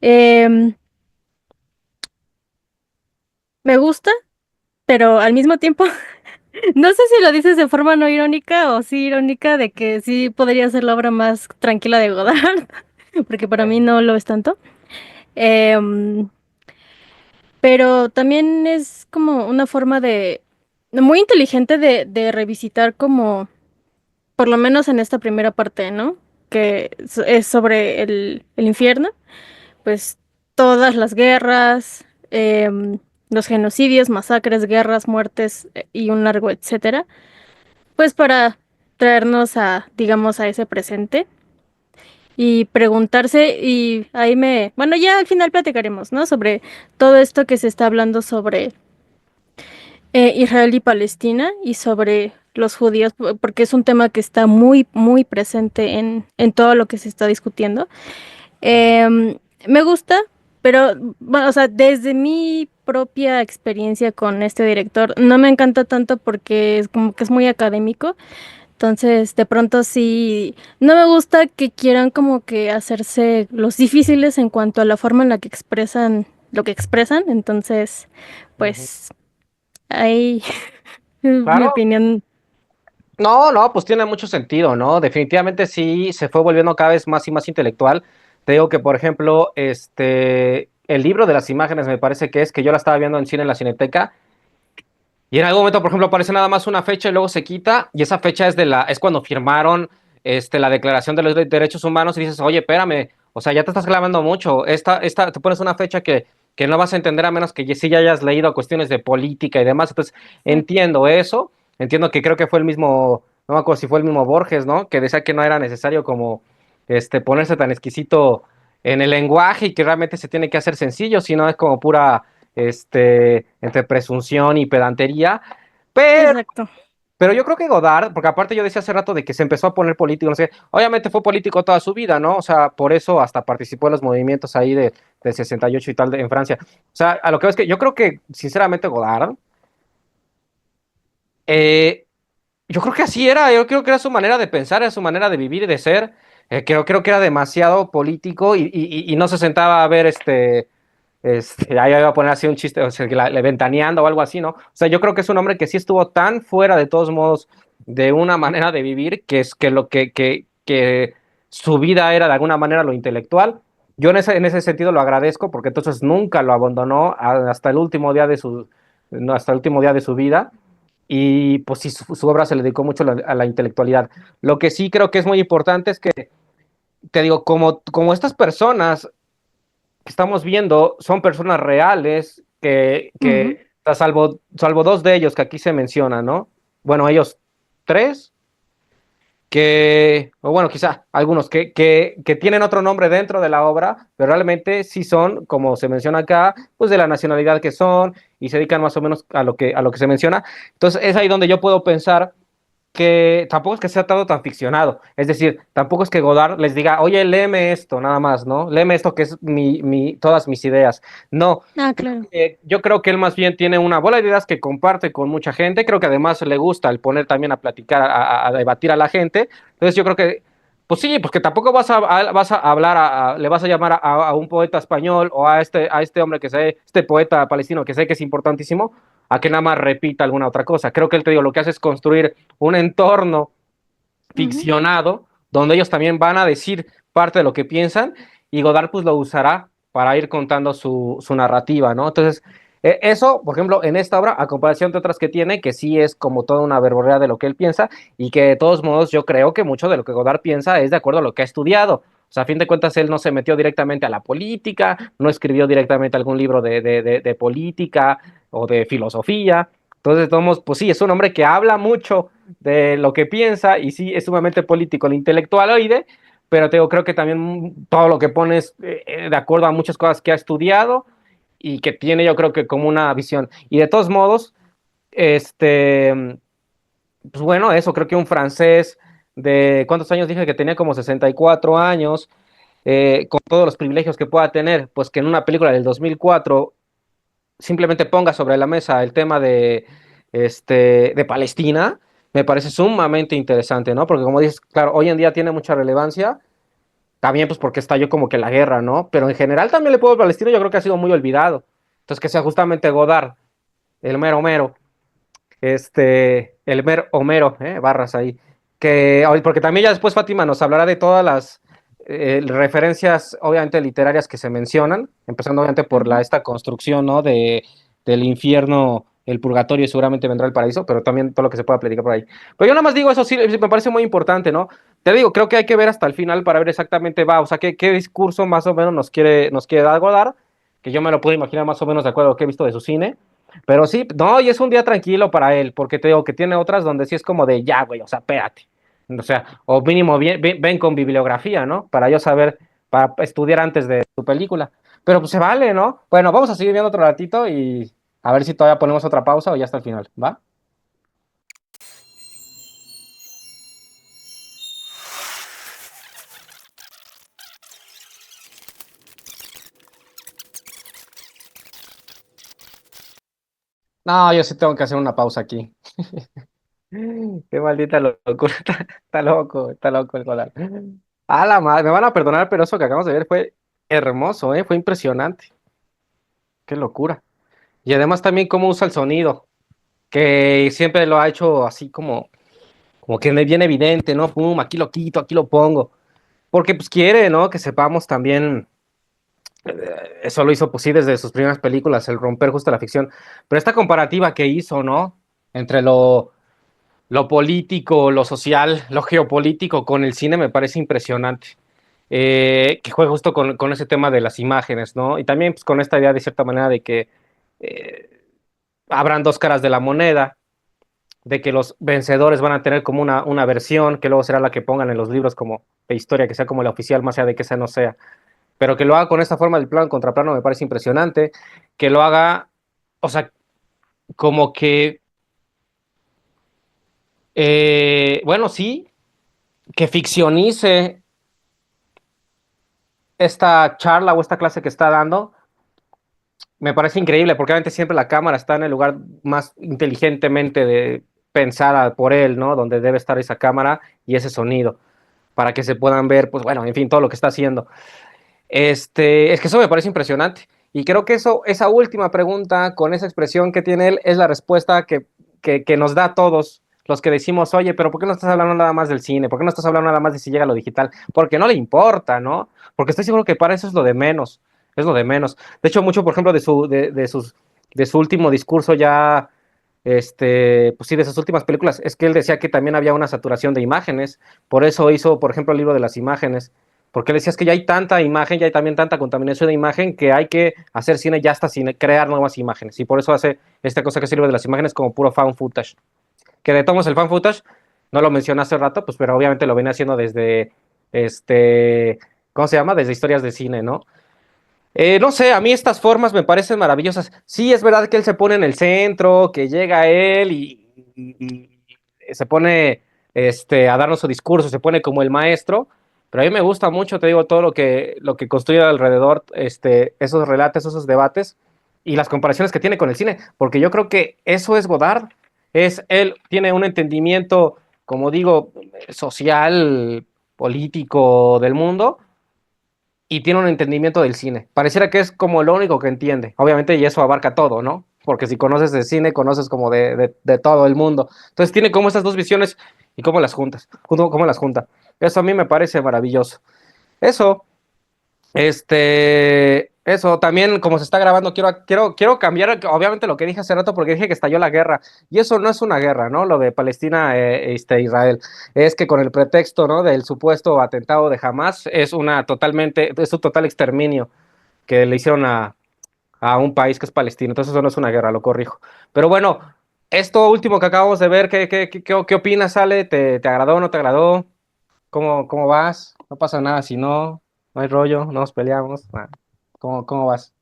[SPEAKER 2] Em, Me gusta, pero al mismo tiempo, no sé si lo dices de forma no irónica o sí irónica de que sí podría ser la obra más tranquila de Godard, porque para mí no lo es tanto. Em, pero también es como una forma muy inteligente de revisitar como por lo menos en esta primera parte, ¿no? Que es sobre el infierno, pues todas las guerras, los genocidios, masacres, guerras, muertes y un largo etcétera, pues para traernos digamos, a ese presente y preguntarse, y ahí bueno, ya al final platicaremos, ¿no? Sobre todo esto que se está hablando sobre Israel y Palestina y sobre los judíos, porque es un tema que está muy, muy presente en todo lo que se está discutiendo. Em, Me gusta, pero, bueno, o sea, desde mi propia experiencia con este director, no me encanta tanto porque es como que es muy académico. Entonces, de pronto sí, no me gusta que quieran como que hacerse los difíciles en cuanto a la forma en la que expresan lo que expresan. Entonces,
[SPEAKER 1] Ujú.
[SPEAKER 2] pues ahí mi
[SPEAKER 1] Claro.
[SPEAKER 2] opinión.
[SPEAKER 1] No, no, pues tiene mucho sentido, ¿no? Definitivamente sí se fue volviendo cada vez más y más intelectual. Te digo que, por ejemplo, el libro de las imágenes me parece que es que yo la estaba viendo en cine en la Cineteca y en algún momento, por ejemplo, aparece nada más una fecha y luego se quita y esa fecha es cuando firmaron la Declaración de los Derechos Humanos y dices, oye, espérame, o sea, ya te estás clavando mucho. Te pones una fecha que no vas a entender a menos que sí ya hayas leído cuestiones de política y demás. Entonces,
[SPEAKER 2] Sí,
[SPEAKER 1] entiendo eso, entiendo que creo que fue el mismo, no me acuerdo si fue el mismo Borges, ¿no? Que decía que no era necesario como ponerse tan exquisito en el lenguaje y que realmente se tiene que hacer sencillo, sino es como pura entre presunción y pedantería. Pero,
[SPEAKER 2] exacto.
[SPEAKER 1] pero yo creo que Godard, porque aparte yo decía hace rato de que se empezó a poner político, no sé, obviamente fue político toda su vida, ¿no? O sea, por eso hasta participó en los movimientos ahí del 68 y tal en Francia. O sea, a lo que es que yo creo que, sinceramente, Godard, eh, yo creo que así era, yo creo que era su manera de pensar, era su manera de vivir y de ser. Creo que era demasiado político y no se sentaba a ver ahí iba a poner así un chiste, o sea, que le ventaneando o algo así, ¿no? O sea, yo creo que es un hombre que sí estuvo tan fuera de todos modos de una manera de vivir que es que que su vida era de alguna manera lo intelectual. Yo en ese sentido lo agradezco porque entonces nunca lo abandonó hasta el último día de no, hasta el último día de su vida. Y pues sí, su obra se le dedicó mucho a la intelectualidad. Lo que sí creo que es muy importante es que, te digo, como estas personas que estamos viendo son personas reales
[SPEAKER 2] Ujú.
[SPEAKER 1] salvo dos de ellos que aquí se mencionan, ¿no? Bueno, ellos tres, o bueno, quizá algunos que tienen otro nombre dentro de la obra, pero realmente sí son, como se menciona acá, pues de la nacionalidad que son y se dedican más o menos a lo que se menciona. Entonces es ahí donde yo puedo pensar que tampoco es que sea todo tan ficcionado. Es decir, tampoco es que Godard les diga, oye, léeme esto, nada más, ¿no? Léeme esto que es todas mis ideas. No,
[SPEAKER 2] Ah, claro.
[SPEAKER 1] yo creo que él más bien tiene una bola de ideas que comparte con mucha gente. Creo que además le gusta el poner también a platicar, a debatir a la gente. Entonces yo creo que, pues sí, pues que tampoco vas a hablar, le vas a llamar a un poeta español o a este hombre este poeta palestino que sé que es importantísimo, a que nada más repita alguna otra cosa. Creo que él, te digo, lo que hace es construir un entorno
[SPEAKER 2] Ujú.
[SPEAKER 1] ficcionado donde ellos también van a decir parte de lo que piensan y Godard pues lo usará para ir contando su narrativa, ¿no? Entonces, eso, por ejemplo, en esta obra, a comparación de otras que tiene, que sí es como toda una verborrea de lo que él piensa y que de todos modos yo creo que mucho de lo que Godard piensa es de acuerdo a lo que ha estudiado. O sea, a fin de cuentas, él no se metió directamente a la política, no escribió directamente algún libro de política o de filosofía. Entonces, todos, pues sí, es un hombre que habla mucho de lo que piensa y sí es sumamente político, el intelectualoide, pero te digo, creo que también todo lo que pone es de acuerdo a muchas cosas que ha estudiado y que tiene yo creo que como una visión. Y de todos modos, pues bueno, eso, creo que un francés de, ¿cuántos años dije que tenía? Como 64 años, con todos los privilegios que pueda tener, pues que en una película del 2004 simplemente ponga sobre la mesa el tema de Palestina, me parece sumamente interesante, ¿no? Porque como dices, claro, hoy en día tiene mucha relevancia, también pues porque estalló como que la guerra, ¿no? Pero en general también el pueblo palestino yo creo que ha sido muy olvidado. Entonces que sea justamente Godard, el mero mero, el mero Homero, barras ahí, porque también ya después Fátima nos hablará de todas las referencias, obviamente, literarias que se mencionan, empezando obviamente por
[SPEAKER 2] Ujú.
[SPEAKER 1] esta construcción, ¿no? Del infierno, el purgatorio y seguramente vendrá el paraíso, pero también todo lo que se pueda platicar por ahí. Pero yo nada más digo eso, sí, me parece muy importante, ¿no? Te digo, creo que hay que ver hasta el final para ver exactamente, o sea, qué discurso más o menos nos quiere dar, que yo me lo puedo imaginar más o menos de acuerdo a lo que he visto de su cine. Pero sí, no, y es un día tranquilo para él, porque te digo que tiene otras donde sí es como de ya, güey, o sea, espérate. O sea, o mínimo ven con bibliografía, ¿no? Para yo saber, para estudiar antes de tu película. Pero pues se vale, ¿no? Bueno, vamos a seguir viendo otro ratito y a ver si todavía ponemos otra pausa o ya hasta el final, ¿va? No, yo sí tengo que hacer una pausa aquí. Qué maldita locura, está loco el Godard. A la madre, me van a perdonar, pero eso que acabamos de ver fue hermoso, fue impresionante. qué locura. Y además también cómo usa el sonido, que siempre lo ha hecho así como que bien evidente, ¿no? Pum, aquí lo quito, aquí lo pongo. Porque pues quiere, ¿no? Que sepamos también, eso lo hizo pues sí desde sus primeras películas, el romper justo la ficción. Pero esta comparativa que hizo, ¿no? Entre lo político, lo social, lo geopolítico con el cine me parece impresionante. Que juega justo con ese tema de las imágenes, ¿no? Y también pues, con esta idea de cierta manera de que eh, habrán dos caras de la moneda, de que los vencedores van a tener como una versión, que luego será la que pongan en los libros como de historia, que sea como la oficial, más allá de que esa no sea. Pero que lo haga con esta forma del plano contra plano me parece impresionante. Que lo haga, o sea, como que, bueno, sí, que ficcionice esta charla o esta clase que está dando, me parece increíble, porque obviamente siempre la cámara está en el lugar más inteligentemente pensada por él, ¿no? Donde debe estar esa cámara y ese sonido, para que se puedan ver, pues bueno, en fin, todo lo que está haciendo. Es que eso me parece impresionante. Y creo que esa última pregunta, con esa expresión que tiene él, es la respuesta que nos da a todos los que decimos, oye, pero ¿por qué no estás hablando nada más del cine? ¿Por qué no estás hablando nada más de si llega lo digital? Porque no le importa, ¿no? Porque estoy seguro que para eso es lo de menos, es lo de menos. De hecho, mucho, por ejemplo, de su último discurso ya, pues sí, de sus últimas películas, es que él decía que también había una saturación de imágenes, por eso hizo, por ejemplo, el libro de las imágenes, porque él decía es que ya hay tanta imagen, ya hay también tanta contaminación de imagen que hay que hacer cine ya hasta sin crear nuevas imágenes, y por eso hace esta cosa que es el libro de las imágenes como puro fan footage, que de todos el fan footage, no lo mencioné hace rato, pues pero obviamente lo venía haciendo desde, ¿cómo se llama? Desde historias de cine, ¿no? No sé, a mí estas formas me parecen maravillosas. Sí, es verdad que él se pone en el centro, que llega él y se pone a darnos su discurso, se pone como el maestro, pero a mí me gusta mucho, te digo, todo lo que construye alrededor, esos relatos, esos debates y las comparaciones que tiene con el cine, porque yo creo que eso es Godard, él tiene un entendimiento, como digo, social, político del mundo y tiene un entendimiento del cine. Pareciera que es como lo único que entiende. Obviamente, y eso abarca todo, ¿no? Porque si conoces de cine, conoces como de todo el mundo. Entonces tiene como estas dos visiones y cómo las juntas, cómo las junta. Eso a mí me parece maravilloso. Eso, eso también, como se está grabando, quiero cambiar, obviamente, lo que dije hace rato, porque dije que estalló la guerra. Y eso no es una guerra, ¿no? Lo de Palestina, Israel. Es que con el pretexto, ¿no? Del supuesto atentado de Hamas, es un total exterminio que le hicieron a un país que es Palestina. Entonces, eso no es una guerra, lo corrijo. Pero bueno, esto último que acabamos de ver, ¿qué opinas, Ale? ¿Te agradó o no te agradó? ¿Cómo vas? No pasa nada si no hay rollo, no nos peleamos. Nada. ¿Cómo vas?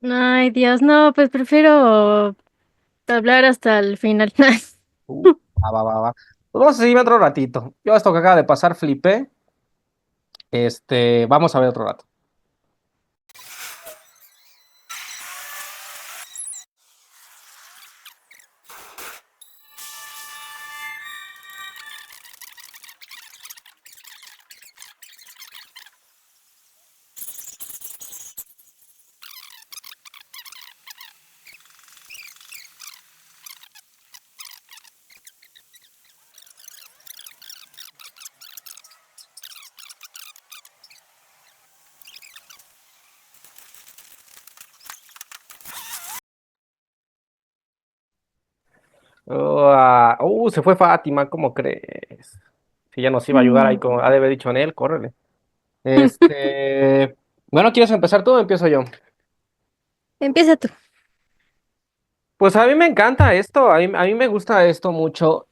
[SPEAKER 2] Ay, Dios, no, pues prefiero hablar hasta el final.
[SPEAKER 1] Va. Pues vamos a seguir otro ratito. Yo esto que acaba de pasar flipé. Vamos a ver otro rato. Se fue Fátima, ¿cómo crees? Si ya nos iba a ayudar ahí,
[SPEAKER 2] Mm,
[SPEAKER 1] como ha de haber dicho en él, córrele. Bueno, ¿quieres empezar tú o empiezo yo?
[SPEAKER 2] Empieza tú.
[SPEAKER 1] Pues a mí me encanta esto, a mí me gusta esto mucho.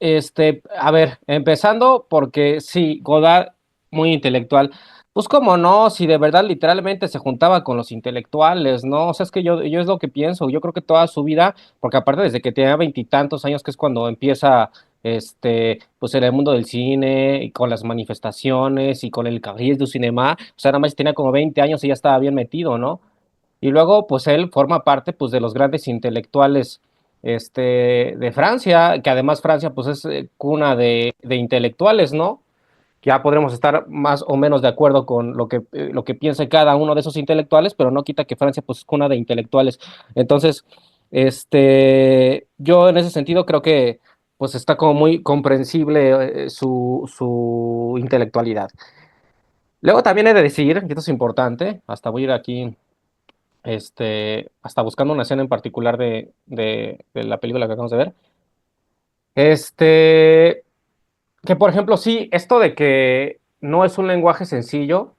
[SPEAKER 1] A ver, empezando porque sí, Godard, muy intelectual. Pues cómo no, si de verdad literalmente se juntaba con los intelectuales, ¿no? O sea, es que yo es lo que pienso, yo creo que toda su vida, porque aparte desde que tenía veintitantos años, que es cuando empieza, pues en el mundo del cine, y con las manifestaciones, y con el Carril du Cinema, o sea, nada más tenía como 20 años y ya estaba bien metido, ¿no? Y luego, pues él forma parte, pues, de los grandes intelectuales, de Francia, que además Francia, pues, es cuna de intelectuales, ¿no? ya podremos estar más o menos de acuerdo con lo que piense cada uno de esos intelectuales, pero no quita que Francia pues es cuna de intelectuales. Entonces, yo en ese sentido creo que pues está como muy comprensible su intelectualidad. Luego también he de decir, y esto es importante, hasta voy a ir aquí, hasta buscando una escena en particular de la película que acabamos de ver, que por ejemplo, sí, esto de que no es un lenguaje sencillo,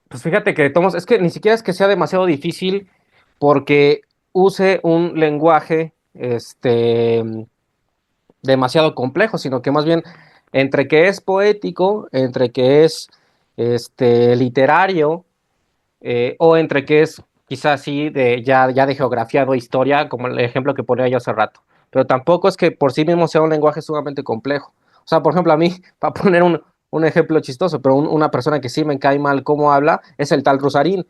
[SPEAKER 1] pues fíjate que Tomás, es que ni siquiera es que sea demasiado difícil porque use un lenguaje, demasiado complejo, sino que más bien entre que es poético, entre que es, literario, o entre que es quizás sí ya de geografía o historia, como el ejemplo que ponía yo hace rato. Pero tampoco es que por sí mismo sea un lenguaje sumamente complejo. O sea, por ejemplo, a mí, para poner un ejemplo chistoso, pero una persona que sí me cae mal cómo habla, es el tal Rusarín.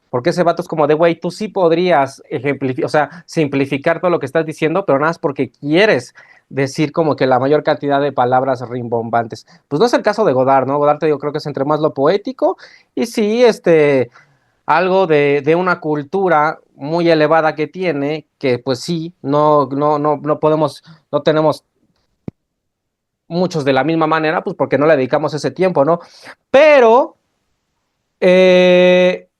[SPEAKER 1] Porque ese vato es como de, güey, tú sí podrías ejemplificar, o sea, simplificar todo lo que estás diciendo, pero nada más porque quieres decir como que la mayor cantidad de palabras rimbombantes. Pues no es el caso de Godard, ¿no? Godard yo creo que es entre más lo poético y sí, algo de una cultura muy elevada que tiene, que pues sí, no podemos, no tenemos muchos de la misma manera, pues porque no le dedicamos ese tiempo, ¿no? Pero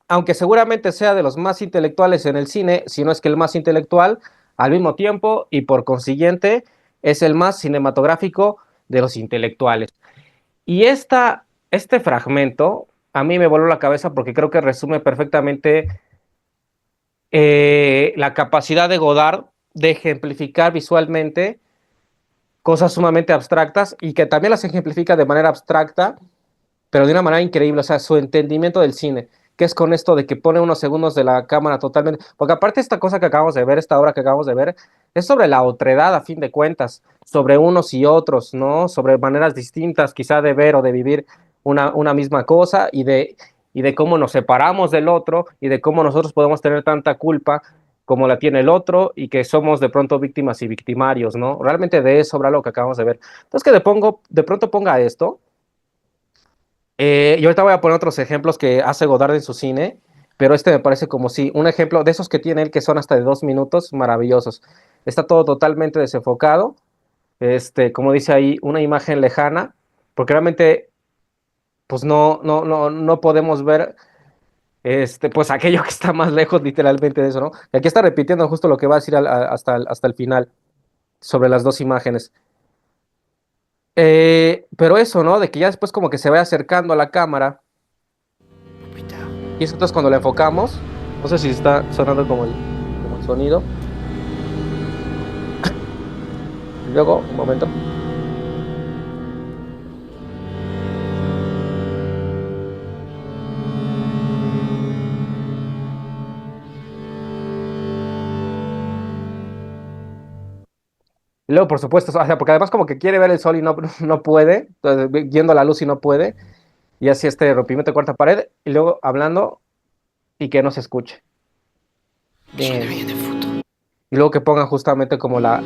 [SPEAKER 1] aunque seguramente sea de los más intelectuales en el cine, si no es que el más intelectual, al mismo tiempo y por consiguiente es el más cinematográfico de los intelectuales. Y este fragmento a mí me voló la cabeza porque creo que resume perfectamente la capacidad de Godard de ejemplificar visualmente cosas sumamente abstractas y que también las ejemplifica de manera abstracta pero de una manera increíble, o sea, su entendimiento del cine, que es con esto de que pone unos segundos de la cámara totalmente, porque aparte esta cosa que acabamos de ver, esta obra que acabamos de ver, es sobre la otredad a fin de cuentas, sobre unos y otros, ¿no? Sobre maneras distintas quizá de ver o de vivir una misma cosa y de cómo nos separamos del otro y de cómo nosotros podemos tener tanta culpa como la tiene el otro y que somos de pronto víctimas y victimarios, ¿no? Realmente de eso habla lo que acabamos de ver. Entonces que de pronto ponga esto, y ahorita voy a poner otros ejemplos que hace Godard en su cine, pero este me parece como si un ejemplo de esos que tiene él que son hasta de 2 minutos, maravillosos. Está todo totalmente desenfocado, como dice ahí, una imagen lejana, porque realmente, pues no podemos ver, pues aquello que está más lejos literalmente de eso, ¿no? Y aquí está repitiendo justo lo que va a decir hasta el final sobre las dos imágenes. Pero eso, ¿no? De que ya después como que se va acercando a la cámara. Y es entonces cuando la enfocamos, no sé si está sonando como el sonido. Y luego, un momento. Y luego, por supuesto, o sea, porque además como que quiere ver el sol y no puede, entonces, viendo la luz y no puede, y así rompimiento de cuarta pared, y luego hablando y que no se escuche. Bien. Y luego que pongan justamente como la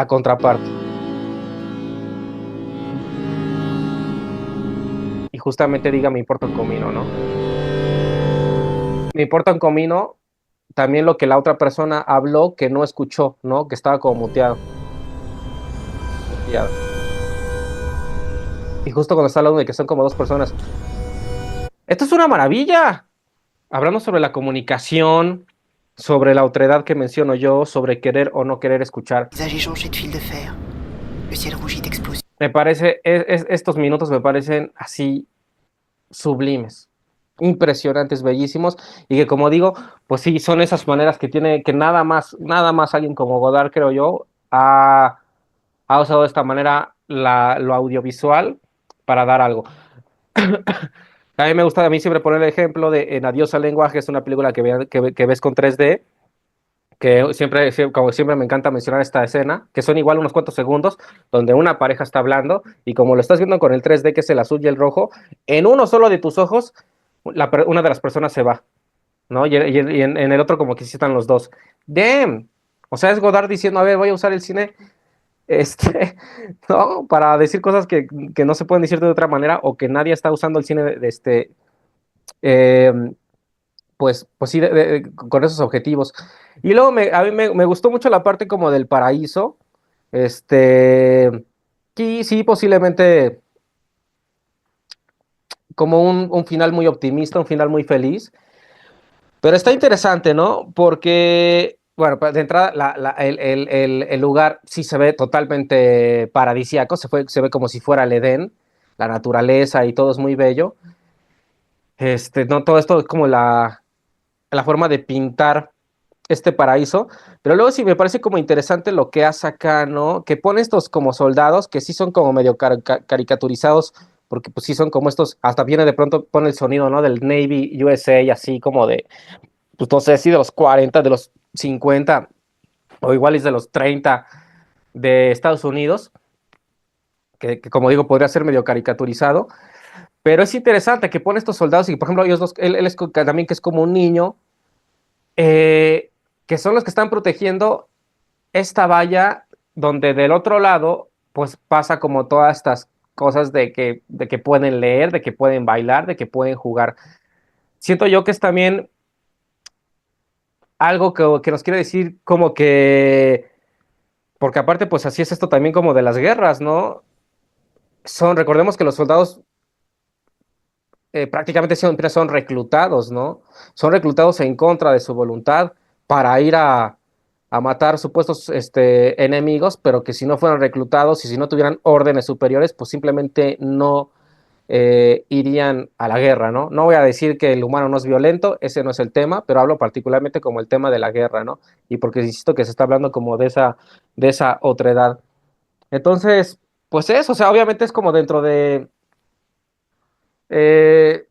[SPEAKER 1] contraparte. Y justamente diga, me importa un comino, ¿no? Me importa un comino también lo que la otra persona habló que no escuchó, ¿no? Que estaba como muteado. Muteado. Y justo cuando está hablando de que son como dos personas. Esto es una maravilla. Hablando sobre la comunicación, sobre la otredad que menciono yo, sobre querer o no querer escuchar. Me parece, estos minutos me parecen así sublimes, impresionantes, bellísimos, y que como digo, pues sí, son esas maneras que tiene, que nada más alguien como Godard, creo yo, ha usado de esta manera lo audiovisual para dar algo. A mí me gusta, a mí siempre poner el ejemplo de en Adiós al lenguaje, es una película que ves con 3D, que como siempre me encanta mencionar esta escena, que son igual unos cuantos segundos, donde una pareja está hablando, y como lo estás viendo con el 3D, que es el azul y el rojo, en uno solo de tus ojos, una de las personas se va, ¿no? Y en el otro como que sí están los dos. Damn. O sea, es Godard diciendo, a ver, voy a usar el cine este, ¿no? Para decir cosas que no se pueden decir de otra manera o que nadie está usando el cine eh, pues sí, con esos objetivos. Y luego a mí me gustó mucho la parte como del paraíso. Sí, sí, posiblemente como un final muy optimista, un final muy feliz. Pero está interesante, ¿no? Porque, bueno, pues, de entrada, el lugar sí se ve totalmente paradisíaco, se ve como si fuera el Edén, la naturaleza y todo es muy bello. No, todo esto es como la forma de pintar este paraíso, pero luego sí me parece como interesante lo que hace acá, ¿no? Que pone estos como soldados que sí son como medio caricaturizados, porque pues sí son como estos, hasta viene de pronto, pone el sonido, ¿no? Del Navy USA, así como de, pues no sé si de los 40, de los 50, o igual es de los 30 de Estados Unidos, que como digo, podría ser medio caricaturizado, pero es interesante que pone estos soldados y, por ejemplo, ellos dos, él es también que es como un niño, eh, que son los que están protegiendo esta valla donde del otro lado, pues pasa como todas estas cosas de que pueden leer, de que pueden bailar, de que pueden jugar. Siento yo que es también algo que nos quiere decir como que, porque aparte, pues así es esto también como de las guerras, ¿no? Recordemos que los soldados prácticamente siempre son reclutados, ¿no? Son reclutados en contra de su voluntad para ir a matar supuestos enemigos, pero que si no fueran reclutados y si no tuvieran órdenes superiores, pues simplemente no irían a la guerra, ¿no? No voy a decir que el humano no es violento, ese no es el tema, pero hablo particularmente como el tema de la guerra, ¿no? Y porque insisto que se está hablando como de esa otredad. Entonces, pues eso, o sea, obviamente es como dentro de... eh,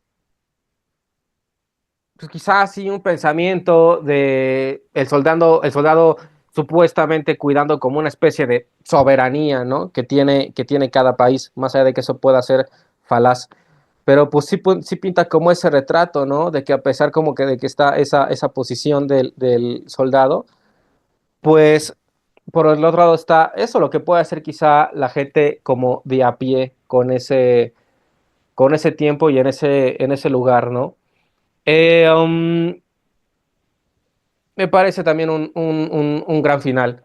[SPEAKER 1] pues quizás sí un pensamiento de el soldado supuestamente cuidando como una especie de soberanía, ¿no? Que tiene cada país, más allá de que eso pueda ser falaz. Pero pues sí, sí pinta como ese retrato, ¿no? De que a pesar como que de que está esa posición del soldado, pues por el otro lado está eso, lo que puede hacer quizá la gente como de a pie con ese tiempo y en ese lugar, ¿no? Eh, um, Me parece también un gran final.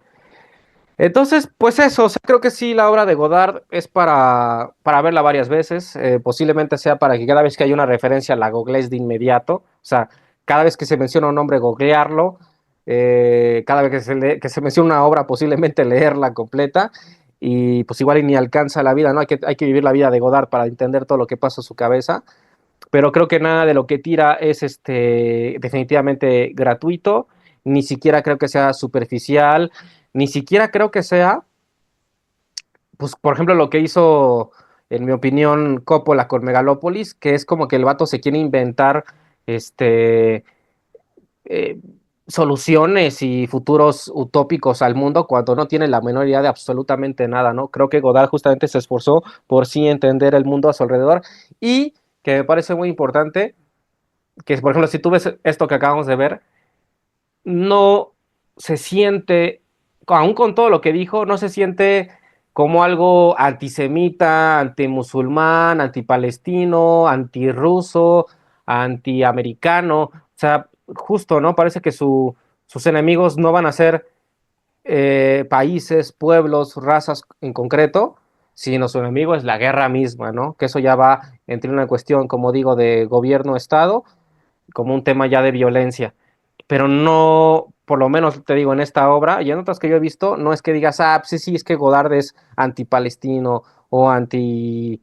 [SPEAKER 1] Entonces, pues eso, o sea, creo que sí, la obra de Godard es para verla varias veces, posiblemente sea para que cada vez que hay una referencia la googlees de inmediato, o sea, cada vez que se menciona un nombre, googlearlo, cada vez que se menciona una obra, posiblemente leerla completa, y pues igual y ni alcanza la vida, ¿no? Hay que vivir la vida de Godard para entender todo lo que pasa en su cabeza, pero creo que nada de lo que tira es definitivamente gratuito, ni siquiera creo que sea superficial, ni siquiera creo que sea, pues por ejemplo lo que hizo, en mi opinión, Coppola con Megalópolis, que es como que el vato se quiere inventar este eh, soluciones y futuros utópicos al mundo cuando no tiene la menor idea de absolutamente nada, ¿no? Creo que Godard justamente se esforzó por sí entender el mundo a su alrededor y que me parece muy importante que, por ejemplo, si tú ves esto que acabamos de ver, no se siente, aún con todo lo que dijo, no se siente como algo antisemita, antimusulmán, antipalestino, antirruso, antiamericano. O sea, justo, ¿no? Parece que sus enemigos no van a ser países, pueblos, razas en concreto, sino su enemigo es la guerra misma, ¿no? Que eso ya va entre una cuestión, como digo, de gobierno-estado como un tema ya de violencia. Pero no, por lo menos te digo, en esta obra y en otras que yo he visto, no es que digas, pues sí, sí, es que Godard es antipalestino o anti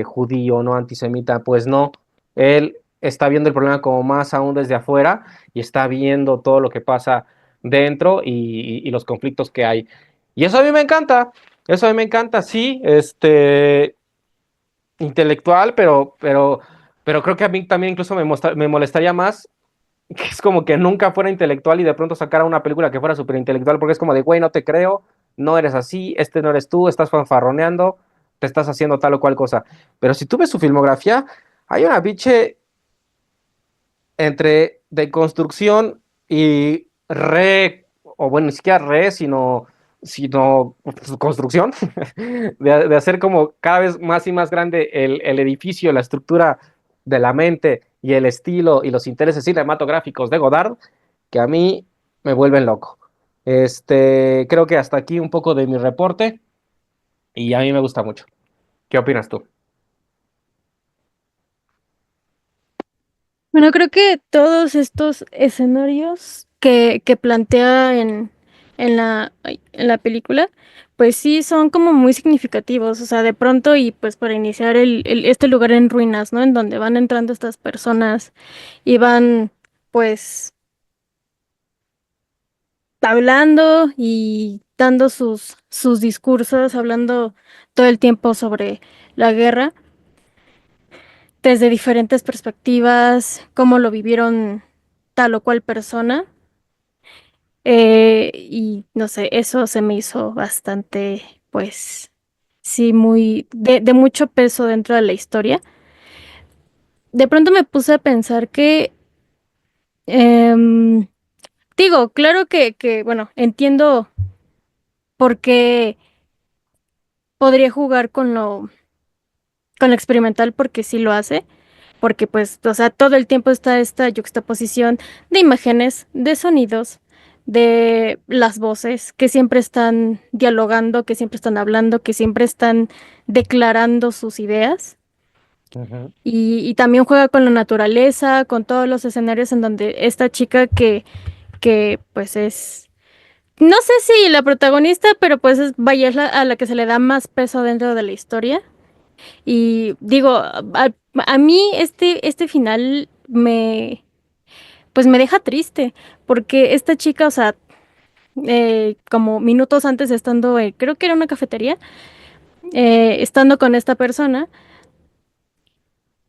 [SPEAKER 1] judío, no antisemita. Pues no, él está viendo el problema como más aún desde afuera y está viendo todo lo que pasa dentro y los conflictos que hay. Y eso a mí me encanta, eso a mí me encanta, sí, intelectual, pero creo que a mí también incluso me molestaría más que es como que nunca fuera intelectual y de pronto sacara una película que fuera súper intelectual, porque es como de, güey, no te creo, no eres así, no eres tú, estás fanfarroneando, te estás haciendo tal o cual cosa. Pero si tú ves su filmografía, hay una biche entre de construcción y o bueno, ni siquiera sino sino su construcción, de hacer como cada vez más y más grande el edificio, la estructura de la mente y el estilo y los intereses cinematográficos de Godard, que a mí me vuelven loco. Creo que hasta aquí un poco de mi reporte y a mí me gusta mucho. ¿Qué opinas tú?
[SPEAKER 2] Bueno, creo que todos estos escenarios que plantea en la película, pues sí son como muy significativos. O sea, de pronto, y pues para iniciar este lugar en ruinas, ¿no? En donde van entrando estas personas y van, pues, hablando y dando sus discursos, hablando todo el tiempo sobre la guerra, desde diferentes perspectivas, cómo lo vivieron tal o cual persona. Y no sé, eso se me hizo bastante, pues, sí, muy, de mucho peso dentro de la historia. De pronto me puse a pensar que, em, digo, claro bueno, entiendo por qué podría jugar con lo experimental, porque sí lo hace, porque pues, o sea, todo el tiempo está esta yuxtaposición de imágenes, de sonidos, de las voces que siempre están dialogando, que siempre están hablando, que siempre están declarando sus ideas.
[SPEAKER 1] Ujú.
[SPEAKER 2] Y también juega con la naturaleza, con todos los escenarios en donde esta chica que pues es, no sé si la protagonista, pero pues vaya, es a la que se le da más peso dentro de la historia. Y digo, a mí este final pues me deja triste, porque esta chica, o sea, como minutos antes estando, creo que era una cafetería, estando con esta persona,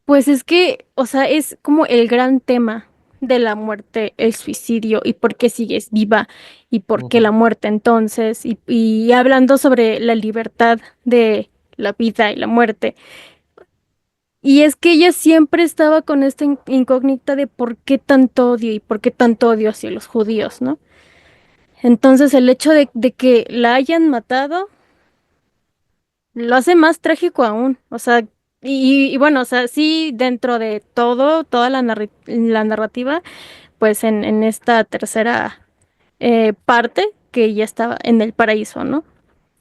[SPEAKER 2] pues es que, o sea, es como el gran tema de la muerte, el suicidio y por qué sigues viva y por qué la
[SPEAKER 1] Ujú.
[SPEAKER 2] muerte entonces, y hablando sobre la libertad de la vida y la muerte. Y es que ella siempre estaba con esta incógnita de por qué tanto odio y por qué tanto odio hacia los judíos, ¿no? Entonces el hecho de que la hayan matado lo hace más trágico aún. O sea, y bueno, o sea, sí, dentro de todo, toda la narrativa, pues en esta tercera parte que ya estaba en el paraíso, ¿no?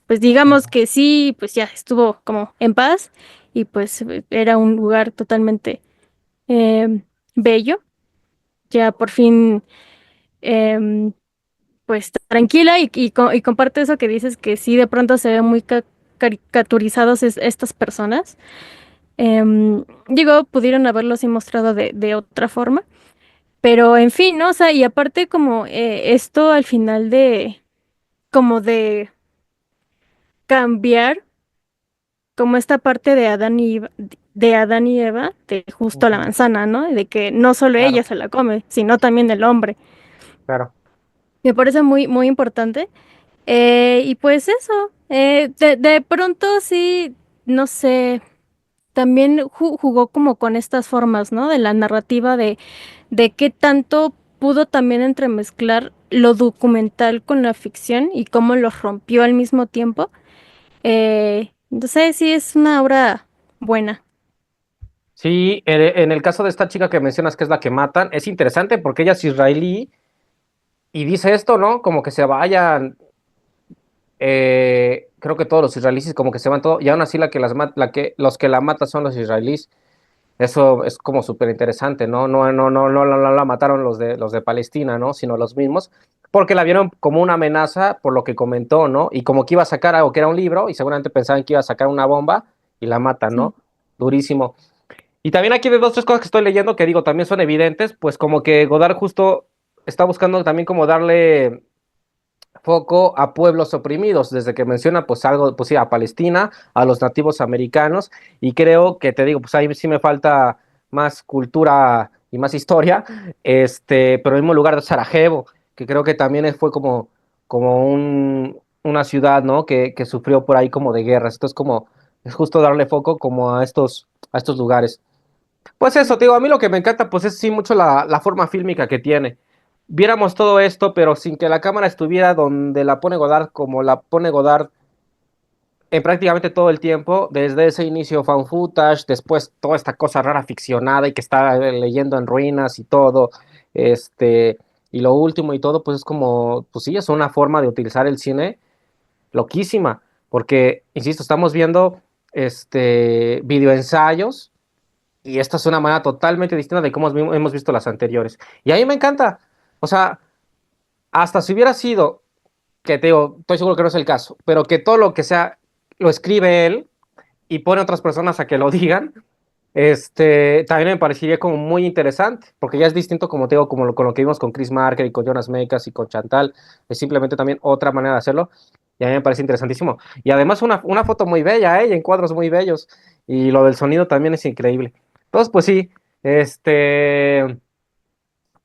[SPEAKER 2] Pues digamos que sí, pues ya estuvo como en paz y pues era un lugar totalmente eh, bello, ya por fin, em, pues tranquila y comparte eso que dices que sí, de pronto se ve muy caricaturizados estas personas. Digo, pudieron haberlos sí mostrado de otra forma, pero en fin, ¿no? O sea, y aparte como esto al final como de cambiar, como esta parte de Adán y Eva, de justo la
[SPEAKER 1] Ujú.
[SPEAKER 2] manzana, ¿no? De que no solo ella
[SPEAKER 1] Claro,
[SPEAKER 2] se la come, sino también el hombre.
[SPEAKER 1] claro.
[SPEAKER 2] Me parece muy, muy importante. Y pues eso, de pronto sí, no sé, también jugó como con estas formas, ¿no? De la narrativa de qué tanto pudo también entremezclar lo documental con la ficción y cómo los rompió al mismo tiempo. Entonces sí, es una obra buena.
[SPEAKER 1] Sí, en el caso de esta chica que mencionas que es la que matan, es interesante porque ella es israelí y dice esto, ¿no? Como que se vayan, creo que todos los israelíes como que se van todos, y aún así los que la matan son los israelíes. Eso es como súper interesante, ¿no? No la mataron los de Palestina, ¿no? Sino los mismos, porque la vieron como una amenaza por lo que comentó, ¿no? Y como que iba a sacar algo que era un libro y seguramente pensaban que iba a sacar una bomba y la matan,
[SPEAKER 2] Sí.
[SPEAKER 1] ¿no? Durísimo. Y también aquí de dos, tres cosas que estoy leyendo que digo también son evidentes, pues como que Godard justo está buscando también como darle foco a pueblos oprimidos, desde que menciona pues algo, pues sí, a Palestina, a los nativos americanos, y creo que te digo, pues ahí sí me falta más cultura y más historia, pero en el mismo lugar de Sarajevo, que creo que también fue como una ciudad, ¿no? Que sufrió por ahí como de guerras, entonces como es justo darle foco como a estos lugares. Pues eso, te digo, a mí lo que me encanta, pues es sí mucho la forma fílmica que tiene. viéramos todo esto, pero sin que la cámara estuviera donde la pone Godard, como la pone Godard en prácticamente todo el tiempo, desde ese inicio found footage, después toda esta cosa rara ficcionada y que está leyendo en ruinas y todo, este, y lo último y todo, pues es como, pues sí, es una forma de utilizar el cine loquísima, porque, insisto, estamos viendo videoensayos y esta es una manera totalmente distinta de cómo hemos visto las anteriores. Y a mí me encanta, o sea, hasta si hubiera sido, que te digo, estoy seguro que no es el caso, pero que todo lo que sea lo escribe él y pone a otras personas a que lo digan, también me parecería como muy interesante, porque ya es distinto, como te digo, con lo que vimos con Chris Marker y con Jonas Mekas y con Chantal, es simplemente también otra manera de hacerlo, y a mí me parece interesantísimo. Y además una foto muy bella, y en cuadros muy bellos, y lo del sonido también es increíble. Entonces, pues sí,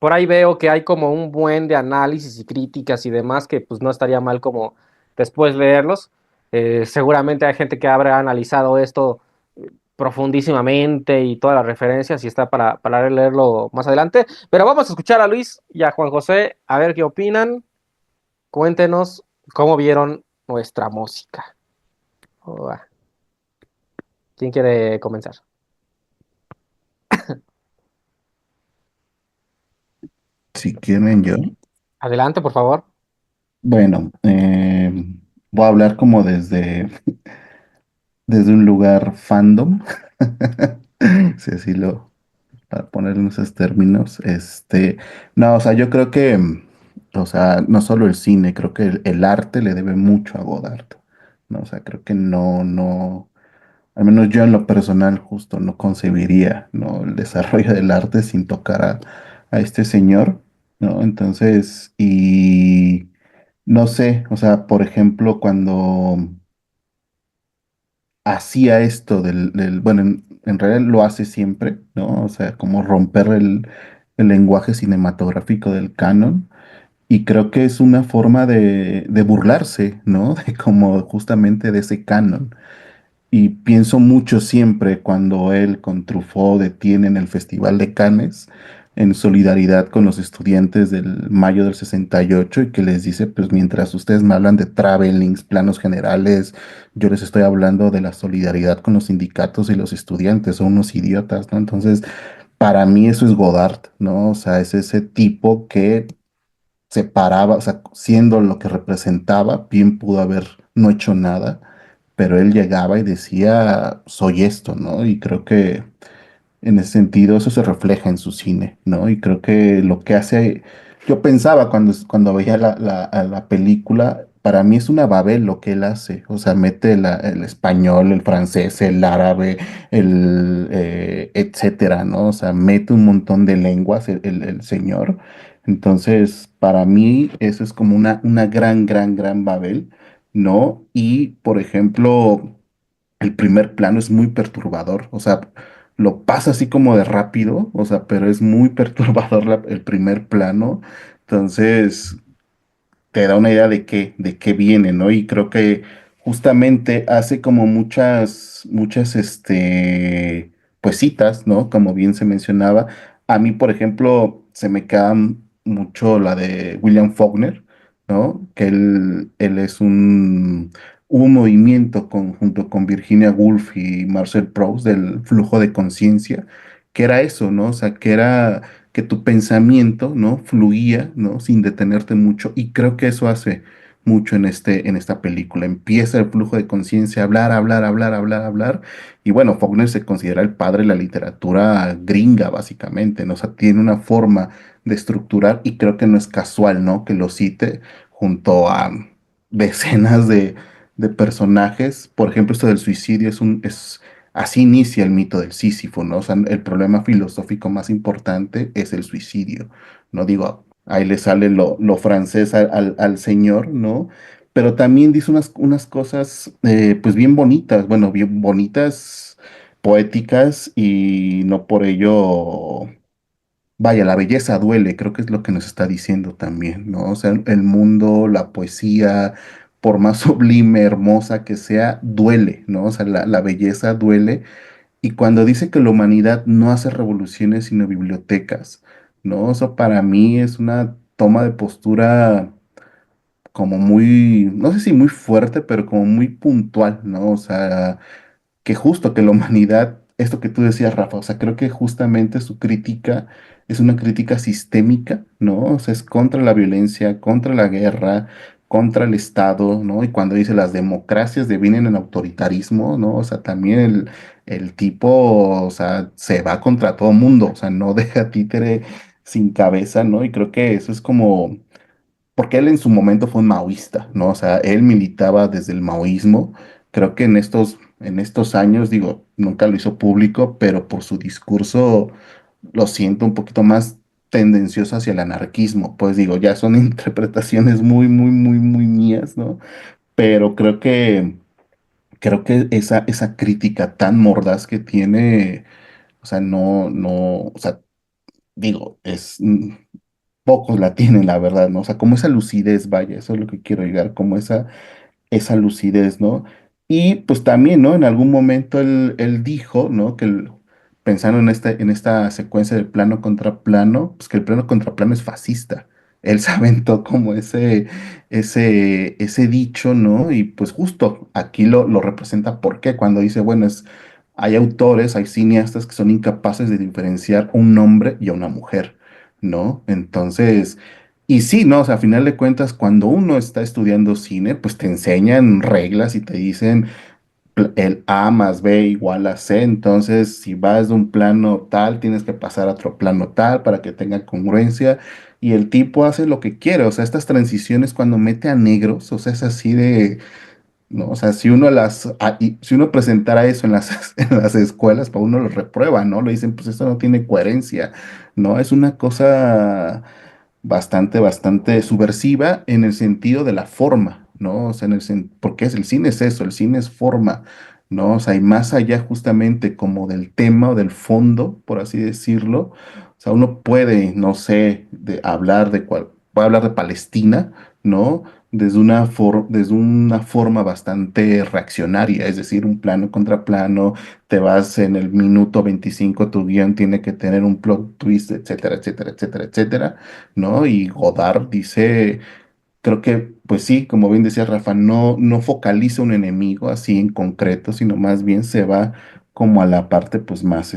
[SPEAKER 1] por ahí veo que hay como un buen de análisis y críticas y demás que pues no estaría mal como después leerlos. Seguramente hay gente que habrá analizado esto profundísimamente y todas las referencias y está para leerlo más adelante. Pero vamos a escuchar a Luis y a Juan José a ver qué opinan. Cuéntenos cómo vieron nuestra música. Oh, ¿quién quiere comenzar?
[SPEAKER 4] Si quieren yo.
[SPEAKER 1] Adelante, por favor.
[SPEAKER 4] Bueno, voy a hablar como desde un lugar fandom, si así para poner en esos términos. No, o sea, yo creo que, o sea, no solo el cine, creo que el arte le debe mucho a Godard, ¿no? O sea, creo que al menos yo en lo personal justo no concebiría, ¿no? El desarrollo del arte sin tocar a este señor, ¿no? Entonces, y no sé, o sea, por ejemplo, cuando hacía esto bueno, en realidad lo hace siempre, ¿no? O sea, como romper el lenguaje cinematográfico del canon. Y creo que es una forma de burlarse, ¿no? De como justamente de ese canon. Y pienso mucho siempre cuando él con Truffaut detienen el Festival de Cannes en solidaridad con los estudiantes del mayo del 68 y que les dice, pues mientras ustedes me hablan de travelings, planos generales, yo les estoy hablando de la solidaridad con los sindicatos y los estudiantes, son unos idiotas, ¿no? Entonces, para mí eso es Godard, ¿no? O sea, es ese tipo que se paraba, o sea, siendo lo que representaba, bien pudo haber no hecho nada, pero él llegaba y decía, soy esto, ¿no? Y creo que en ese sentido eso se refleja en su cine, ¿no? Y creo que lo que hace, yo pensaba cuando veía a la película, para mí es una Babel lo que él hace, o sea, mete el español, el francés, el árabe, etcétera, ¿no? O sea, mete un montón de lenguas el señor. Entonces, para mí eso es como una gran, gran, gran Babel, ¿no? Y, por ejemplo, el primer plano es muy perturbador, o sea, lo pasa así como de rápido, o sea, pero es muy perturbador el primer plano. Entonces, te da una idea de qué viene, ¿no? Y creo que justamente hace como muchas, pues citas, ¿no? Como bien se mencionaba. A mí, por ejemplo, se me queda mucho la de William Faulkner, ¿no? Que él hubo un movimiento junto con Virginia Woolf y Marcel Proust del flujo de conciencia, que era eso, ¿no? O sea, que era que tu pensamiento, ¿no? Fluía, ¿no? Sin detenerte mucho. Y creo que eso hace mucho en esta película. Empieza el flujo de conciencia, hablar, hablar, hablar, hablar, hablar. Y bueno, Faulkner se considera el padre de la literatura gringa, básicamente, ¿no? O sea, tiene una forma de estructurar y creo que no es casual, ¿no? Que lo cite junto a decenas de personajes. Por ejemplo, esto del suicidio así inicia el mito del Sísifo, ¿no? O sea, el problema filosófico más importante es el suicidio, ¿no? Digo, ahí le sale lo francés al señor, ¿no? Pero también dice unas cosas, pues bien bonitas, bueno, bien bonitas, poéticas, y no por ello, vaya, la belleza duele, creo que es lo que nos está diciendo también, ¿no? O sea, el mundo, la poesía, por más sublime, hermosa que sea, duele, ¿no? O sea, la belleza duele y cuando dice que la humanidad no hace revoluciones sino bibliotecas, ¿no? Eso para mí es una toma de postura como muy, no sé si muy fuerte, pero como muy puntual, ¿no? O sea, que justo que la humanidad, esto que tú decías, Rafa, o sea, creo que justamente su crítica es una crítica sistémica, ¿no? O sea, es contra la violencia, contra la guerra, contra el Estado, ¿no? Y cuando dice las democracias devienen en autoritarismo, ¿no? O sea, también el tipo, o sea, se va contra todo mundo, o sea, no deja títere sin cabeza, ¿no? Y creo que eso es como porque él en su momento fue un maoísta, ¿no? O sea, él militaba desde el maoísmo. Creo que en estos años, digo, nunca lo hizo público, pero por su discurso lo siento un poquito más tendencioso hacia el anarquismo. Pues digo, ya son interpretaciones muy, muy, muy, muy mías, ¿no? Pero creo que esa crítica tan mordaz que tiene, o sea, o sea, digo, pocos la tienen, la verdad, ¿no? O sea, como esa lucidez, vaya, eso es lo que quiero llegar, como esa lucidez, ¿no? Y pues también, ¿no? En algún momento él dijo, ¿no? Pensando en esta secuencia de plano contra plano, pues que el plano contra plano es fascista. Él se aventó como ese dicho, ¿no? Y pues justo aquí lo representa. ¿Por qué? Cuando dice, bueno, hay autores, hay cineastas que son incapaces de diferenciar un hombre y a una mujer, ¿no? Entonces... Y sí, ¿no? O sea, a final de cuentas, cuando uno está estudiando cine, pues te enseñan reglas y te dicen el A más B igual a C. Entonces, si vas de un plano tal, tienes que pasar a otro plano tal para que tenga congruencia. Y el tipo hace lo que quiere. O sea, estas transiciones cuando mete a negros, o sea, es así de, ¿no? O sea, si uno presentara eso en en las escuelas, para uno lo reprueba, ¿no? Le dicen, pues esto no tiene coherencia, ¿no? Es una cosa bastante subversiva en el sentido de la forma, ¿no? O sea, porque el cine es eso, el cine es forma, ¿no? O sea, y más allá justamente como del tema o del fondo, por así decirlo, o sea, uno puede, no sé, puede hablar de Palestina, ¿no? Desde una forma bastante reaccionaria, es decir, un plano contra plano, te vas en el minuto 25, tu guión tiene que tener un plot twist, etcétera, etcétera, etcétera, etcétera, ¿no? Y Godard dice, creo que, pues sí, como bien decía Rafa, no focaliza un enemigo así en concreto, sino más bien se va como a la parte, pues más,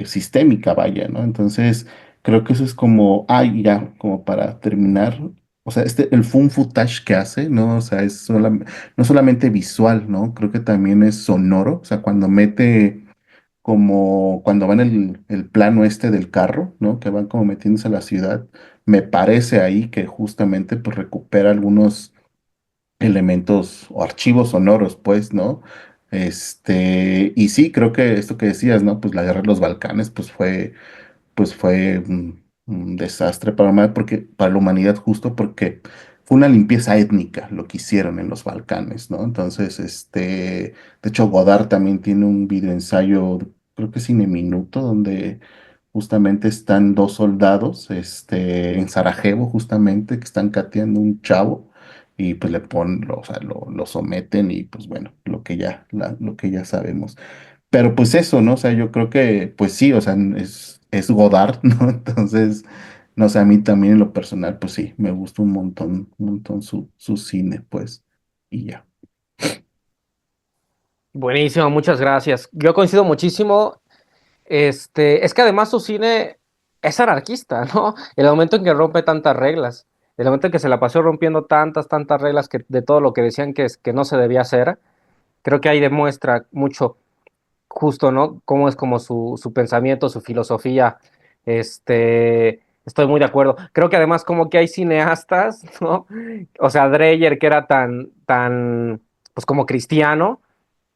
[SPEAKER 4] sistémica, vaya, ¿no? Entonces, creo que eso es como, ya, como para terminar. O sea, el fun footage que hace, ¿no? O sea, no solamente visual, ¿no? Creo que también es sonoro. O sea, cuando mete como cuando van el plano este del carro, ¿no? Que van como metiéndose a la ciudad, me parece ahí que justamente pues recupera algunos elementos o archivos sonoros, pues, ¿no? Y sí, creo que esto que decías, ¿no? Pues la guerra de los Balcanes, pues fue un desastre para la humanidad justo porque fue una limpieza étnica lo que hicieron en los Balcanes, ¿no? Entonces, de hecho, Godard también tiene un videoensayo, creo que Cine Minuto, donde justamente están dos soldados, en Sarajevo, justamente, que están cateando un chavo. Y pues le ponen, o sea, lo someten y pues bueno, lo que ya sabemos. Pero pues eso, ¿no? O sea, yo creo que, pues sí, o sea, es Godard, ¿no? Entonces, no sé, a mí también en lo personal, pues sí, me gusta un montón su cine, pues, y ya.
[SPEAKER 1] Buenísimo, muchas gracias. Yo coincido muchísimo. Es que además su cine es anarquista, ¿no? El momento en que rompe tantas reglas, el momento en que se la pasó rompiendo tantas reglas que, de todo lo que decían que no se debía hacer, creo que ahí demuestra mucho justo, ¿no? Cómo es como su pensamiento, su filosofía. Estoy muy de acuerdo. Creo que además como que hay cineastas, ¿no? O sea, Dreyer, que era pues como cristiano,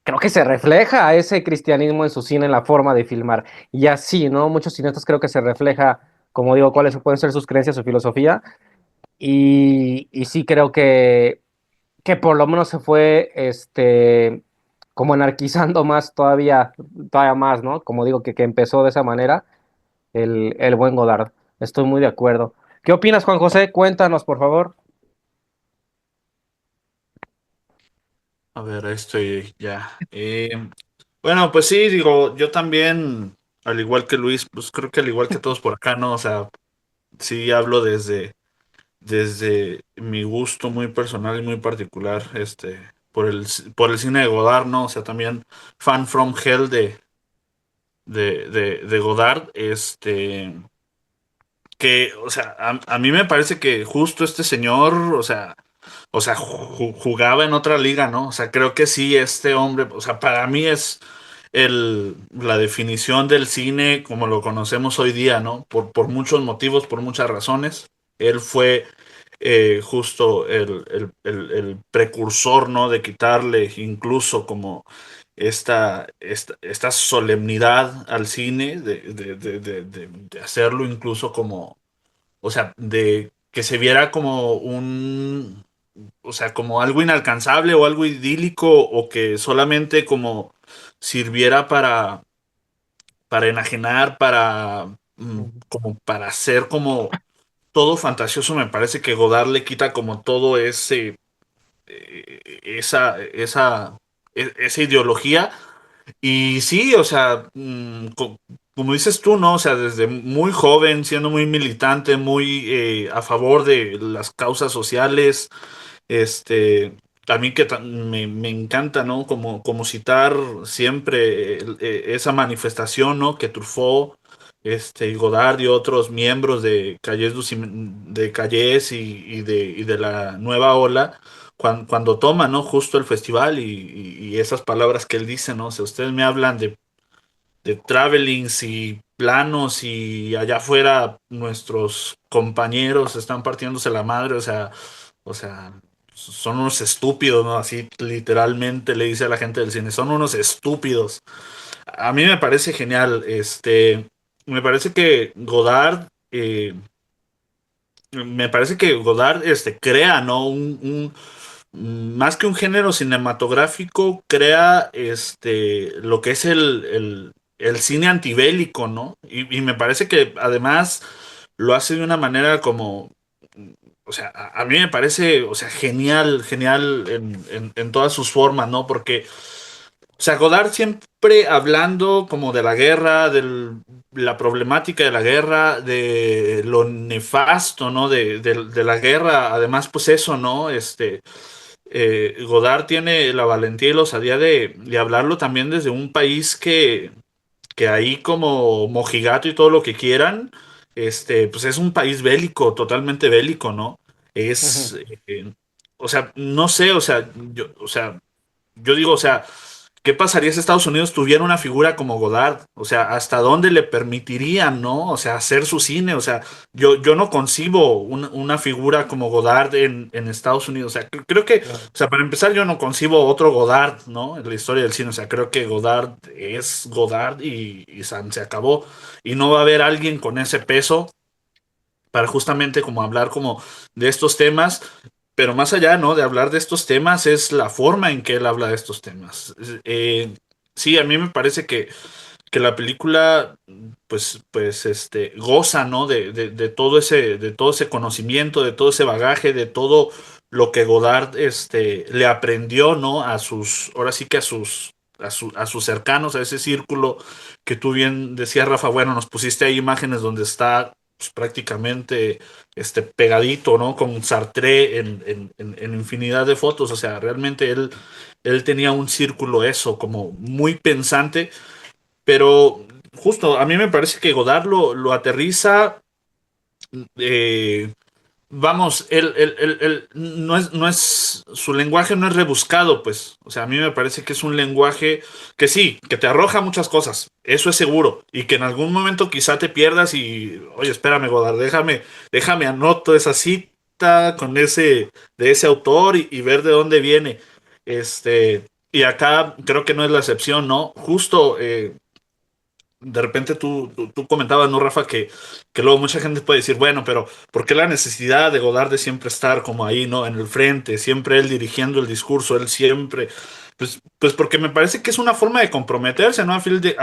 [SPEAKER 1] creo que se refleja ese cristianismo en su cine, en la forma de filmar. Y así, ¿no? Muchos cineastas creo que se refleja, como digo, cuáles pueden ser sus creencias, su filosofía. Y sí creo que por lo menos se fue, como anarquizando más todavía más, ¿no? Como digo, que empezó de esa manera el buen Godard. Estoy muy de acuerdo. ¿Qué opinas, Juan José? Cuéntanos, por favor.
[SPEAKER 5] A ver, estoy ya. Bueno, pues sí, digo, yo también al igual que Luis, pues creo que al igual que todos por acá, ¿no? O sea, sí hablo desde mi gusto muy personal y muy particular, por el cine de Godard, ¿no? O sea, también fan from hell de Godard, que, o sea, a mí me parece que justo este señor, o sea, jugaba en otra liga, ¿no? O sea, creo que sí, este hombre, o sea, para mí es la definición del cine como lo conocemos hoy día, ¿no? Por muchos motivos, por muchas razones. Él fue justo el precursor, ¿no? De quitarle incluso como esta solemnidad al cine, de hacerlo incluso como, o sea, de que se viera como o sea, como algo inalcanzable o algo idílico o que solamente como sirviera para enajenar,
[SPEAKER 1] Ujú.
[SPEAKER 5] como para hacer como todo fantasioso. Me parece que Godard le quita como todo esa ideología. Y sí, o sea, como dices tú, ¿no? O sea, desde muy joven, siendo muy militante, muy a favor de las causas sociales, a mí que me encanta, ¿no? Como citar siempre esa manifestación, ¿no? Que Truffaut, y Godard y otros miembros de de Calles y de la Nueva Ola, cuando toman, ¿no? Justo el festival y esas palabras que él dice, ¿no? O sea, ustedes me hablan de travelings y planos y allá afuera nuestros compañeros están partiéndose la madre, o sea, son unos estúpidos, ¿no? Así literalmente le dice a la gente del cine, son unos estúpidos. A mí me parece genial, me parece que Godard, crea, ¿no? Más que un género cinematográfico, crea, lo que es el cine antibélico, ¿no? Y me parece que además lo hace de una manera como, o sea, a mí me parece, o sea, genial, genial en todas sus formas, ¿no? Porque, o sea, Godard siempre hablando como de la guerra, de la problemática de la guerra, de lo nefasto, ¿no? De la guerra, además, pues eso, ¿no? Godard tiene la valentía y la osadía de hablarlo también desde un país que ahí como Mojigato y todo lo que quieran, pues es un país bélico, totalmente bélico, ¿no? Es,
[SPEAKER 1] Ujú.
[SPEAKER 5] o sea, no sé, yo digo, o sea, ¿qué pasaría si Estados Unidos tuviera una figura como Godard? O sea, ¿hasta dónde le permitirían, no? O sea, hacer su cine. O sea, yo no concibo una figura como Godard en Estados Unidos. O sea, creo que,
[SPEAKER 1] Claro.
[SPEAKER 5] o sea, para empezar, yo no concibo otro Godard, ¿no? En la historia del cine. O sea, creo que Godard es Godard y se acabó. Y no va a haber alguien con ese peso para justamente como hablar como de estos temas, pero más allá, ¿no? De hablar de estos temas es la forma en que él habla de estos temas. Sí, a mí me parece que la película, pues, goza, ¿no? De todo ese conocimiento, de todo ese bagaje, de todo lo que Godard, le aprendió, ¿no? Ahora sí que a sus cercanos, a ese círculo que tú bien decías, Rafa. Bueno, nos pusiste ahí imágenes donde está pues, prácticamente, pegadito, ¿no? Con Sartre en infinidad de fotos. O sea, realmente él tenía un círculo eso, como muy pensante, pero justo, a mí me parece que Godard lo aterriza. eh, Vamos, su lenguaje no es rebuscado, pues. O sea, a mí me parece que es un lenguaje que sí, que te arroja muchas cosas, eso es seguro. Y que en algún momento quizá te pierdas y, oye, espérame, Godard, déjame anoto esa cita de ese autor y ver de dónde viene. Y acá creo que no es la excepción, ¿no? Justo, de repente tú comentabas, ¿no, Rafa? Que luego mucha gente puede decir, bueno, pero ¿por qué la necesidad de Godard de siempre estar como ahí, ¿no? En el frente, siempre él dirigiendo el discurso, él siempre. Pues porque me parece que es una forma de comprometerse, ¿no? Al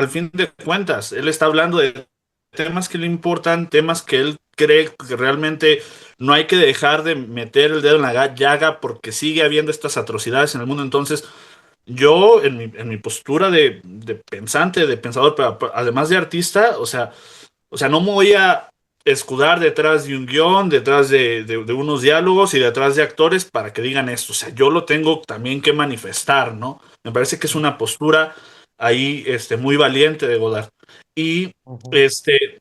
[SPEAKER 5] fin de cuentas, él está hablando de temas que le importan, temas que él cree que realmente no hay que dejar de meter el dedo en la llaga porque sigue habiendo estas atrocidades en el mundo. Entonces, yo en mi postura de pensante, de pensador, pero además de artista, o sea, no me voy a escudar detrás de un guión, detrás de unos diálogos y detrás de actores para que digan esto. O sea, yo lo tengo también que manifestar, ¿no? Me parece que es una postura ahí muy valiente de Godard. Y
[SPEAKER 1] Ujú.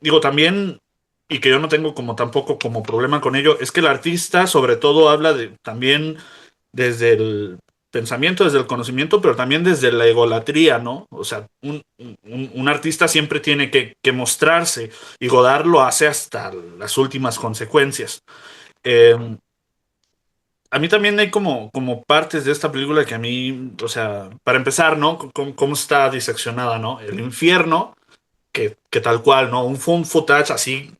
[SPEAKER 5] digo también, y que yo no tengo como tampoco como problema con ello, es que el artista sobre todo habla de también desde el pensamiento, desde el conocimiento, pero también desde la egolatría, ¿no? O sea, un artista siempre tiene que mostrarse y Godard lo hace hasta las últimas consecuencias. Eh, a mí también hay como partes de esta película que a mí, o sea, para empezar, ¿no? Cómo está diseccionada, ¿no? El infierno, que tal cual, ¿no? Un found footage así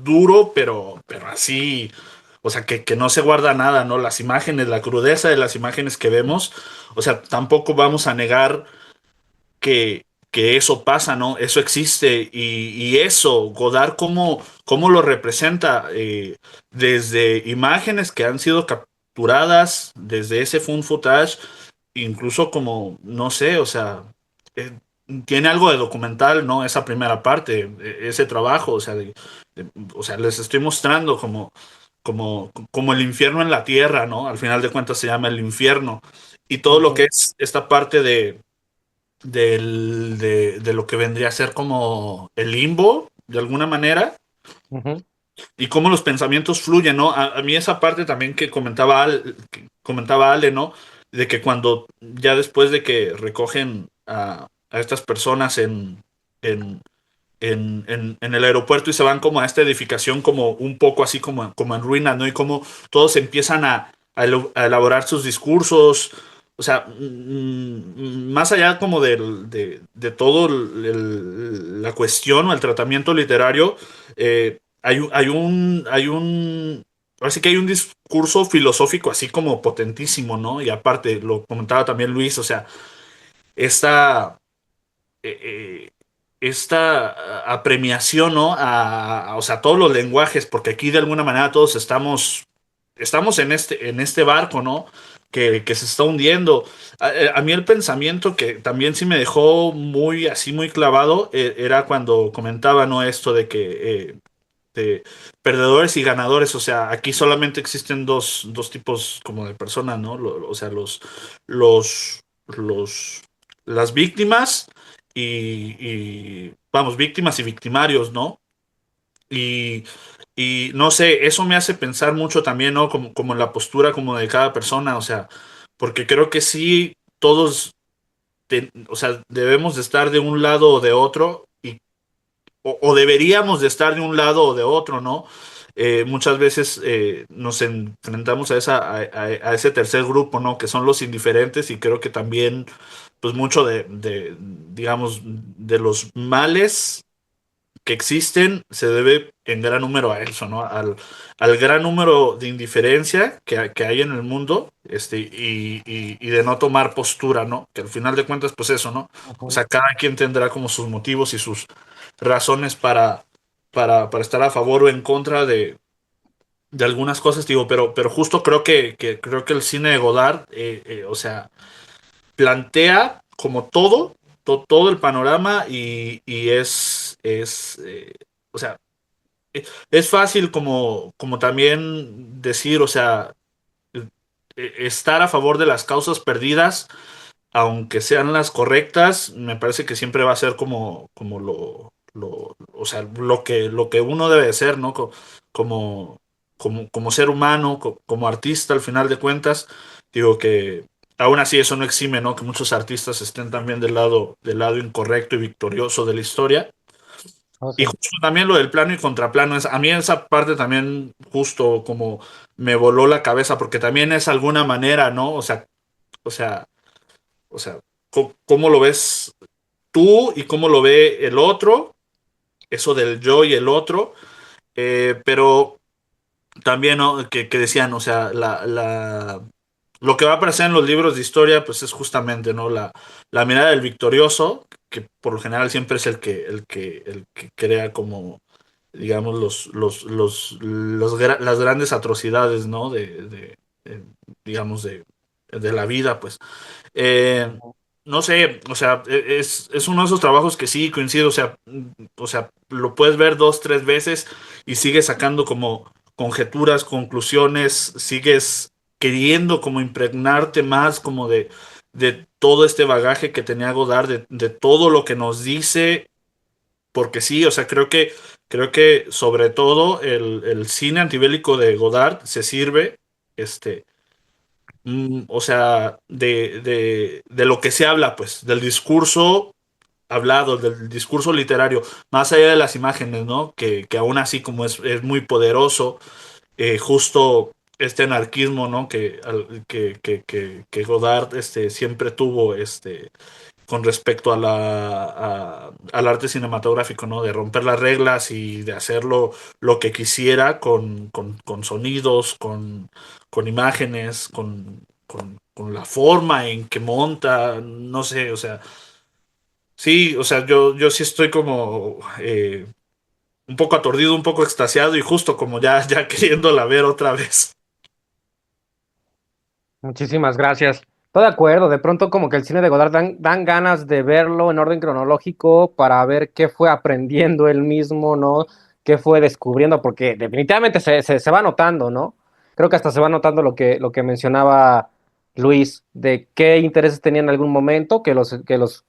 [SPEAKER 5] duro, pero así, o sea, que no se guarda nada, ¿no? Las imágenes, la crudeza de las imágenes que vemos, o sea, tampoco vamos a negar que eso pasa, ¿no? Eso existe y eso, Godard, cómo lo representa desde imágenes que han sido capturadas, desde ese found footage, incluso como, no sé, o sea, eh, tiene algo de documental, ¿no? Esa primera parte, ese trabajo, o sea, o sea, les estoy mostrando como el infierno en la tierra, ¿no? Al final de cuentas se llama el infierno. Y todo lo que
[SPEAKER 1] Ujú.
[SPEAKER 5] es esta parte de lo que vendría a ser como el limbo, de alguna manera,
[SPEAKER 1] Ujú.
[SPEAKER 5] y cómo los pensamientos fluyen, ¿no? A mí esa parte también que comentaba Ale, ¿no? De que cuando ya después de que recogen a estas personas en, en el aeropuerto y se van como a esta edificación como un poco así como en ruinas, ¿no? Y como todos empiezan a elaborar sus discursos, o sea, más allá como de todo la cuestión o el tratamiento literario, ahora sí que hay un discurso filosófico así como potentísimo, ¿no? Y aparte, lo comentaba también Luis, o sea, esta eh, eh, esta apremiación, ¿no? O sea, todos los lenguajes, porque aquí de alguna manera todos estamos en este barco, ¿no? Que se está hundiendo. A mí el pensamiento que también sí me dejó muy así, muy clavado, era cuando comentaba, ¿no? Esto de perdedores y ganadores, o sea, aquí solamente existen dos tipos como de personas, ¿no? O sea, los, los, las víctimas vamos, víctimas y victimarios, ¿no? Y, y no sé, eso me hace pensar mucho también, ¿no? Como en la postura como de cada persona, o sea, porque creo que sí, todos, o sea, debemos de estar de un lado o de otro o deberíamos de estar de un lado o de otro, ¿no? Muchas veces nos enfrentamos a ese tercer grupo, ¿no? Que son los indiferentes y creo que también, pues mucho digamos, de los males que existen se debe en gran número a eso, ¿no? Al gran número de indiferencia que hay en el mundo, y de no tomar postura, ¿no? Que al final de cuentas, pues eso, ¿no? O
[SPEAKER 1] Ujú.
[SPEAKER 5] sea, cada quien tendrá como sus motivos y sus razones para estar a favor o en contra de algunas cosas, digo, pero justo creo que el cine de Godard, o sea, plantea como todo el panorama y o sea, es fácil como también decir, o sea, estar a favor de las causas perdidas, aunque sean las correctas, me parece que siempre va a ser como o sea, lo que uno debe de ser, ¿no? Como, como ser humano, como artista, al final de cuentas, digo que aún así eso no exime, ¿no? Que muchos artistas estén también del lado incorrecto y victorioso de la historia.
[SPEAKER 1] Oh,
[SPEAKER 5] Y
[SPEAKER 1] sí.
[SPEAKER 5] justo también lo del plano y contraplano, a mí esa parte también justo como me voló la cabeza, porque también es alguna manera, ¿no? O sea, o sea, cómo lo ves tú y cómo lo ve el otro, eso del yo y el otro, pero también, ¿no? Que decían, o sea, lo que va a aparecer en los libros de historia, pues es justamente, ¿no? La mirada del victorioso, que por lo general siempre es el que crea como, digamos, las grandes atrocidades, ¿no? Digamos, de la vida, pues. Eh, no sé, o sea, es uno de esos trabajos que sí coincido, o sea, lo puedes ver dos, tres veces y sigues sacando como conjeturas, conclusiones, sigues queriendo como impregnarte más como de todo este bagaje que tenía Godard, de todo lo que nos dice, porque sí, o sea, creo que sobre todo el cine antibélico de Godard se sirve, este o sea, de lo que se habla, pues, del discurso hablado, del discurso literario, más allá de las imágenes, ¿no? Que aún así como es muy poderoso, justo este anarquismo, ¿no? Que Godard siempre tuvo con respecto a al arte cinematográfico, ¿no? De romper las reglas y de hacerlo lo que quisiera con sonidos, con imágenes, con la forma en que monta, no sé, o sea, sí, o sea, yo sí estoy como un poco aturdido, un poco extasiado y justo como ya queriéndola ver otra vez.
[SPEAKER 1] Muchísimas gracias. Estoy de acuerdo, de pronto como que el cine de Godard dan ganas de verlo en orden cronológico para ver qué fue aprendiendo él mismo, ¿no? Qué fue descubriendo, porque definitivamente se va notando, ¿no? Creo que hasta se va notando lo que mencionaba Luis, de qué intereses tenía en algún momento, que los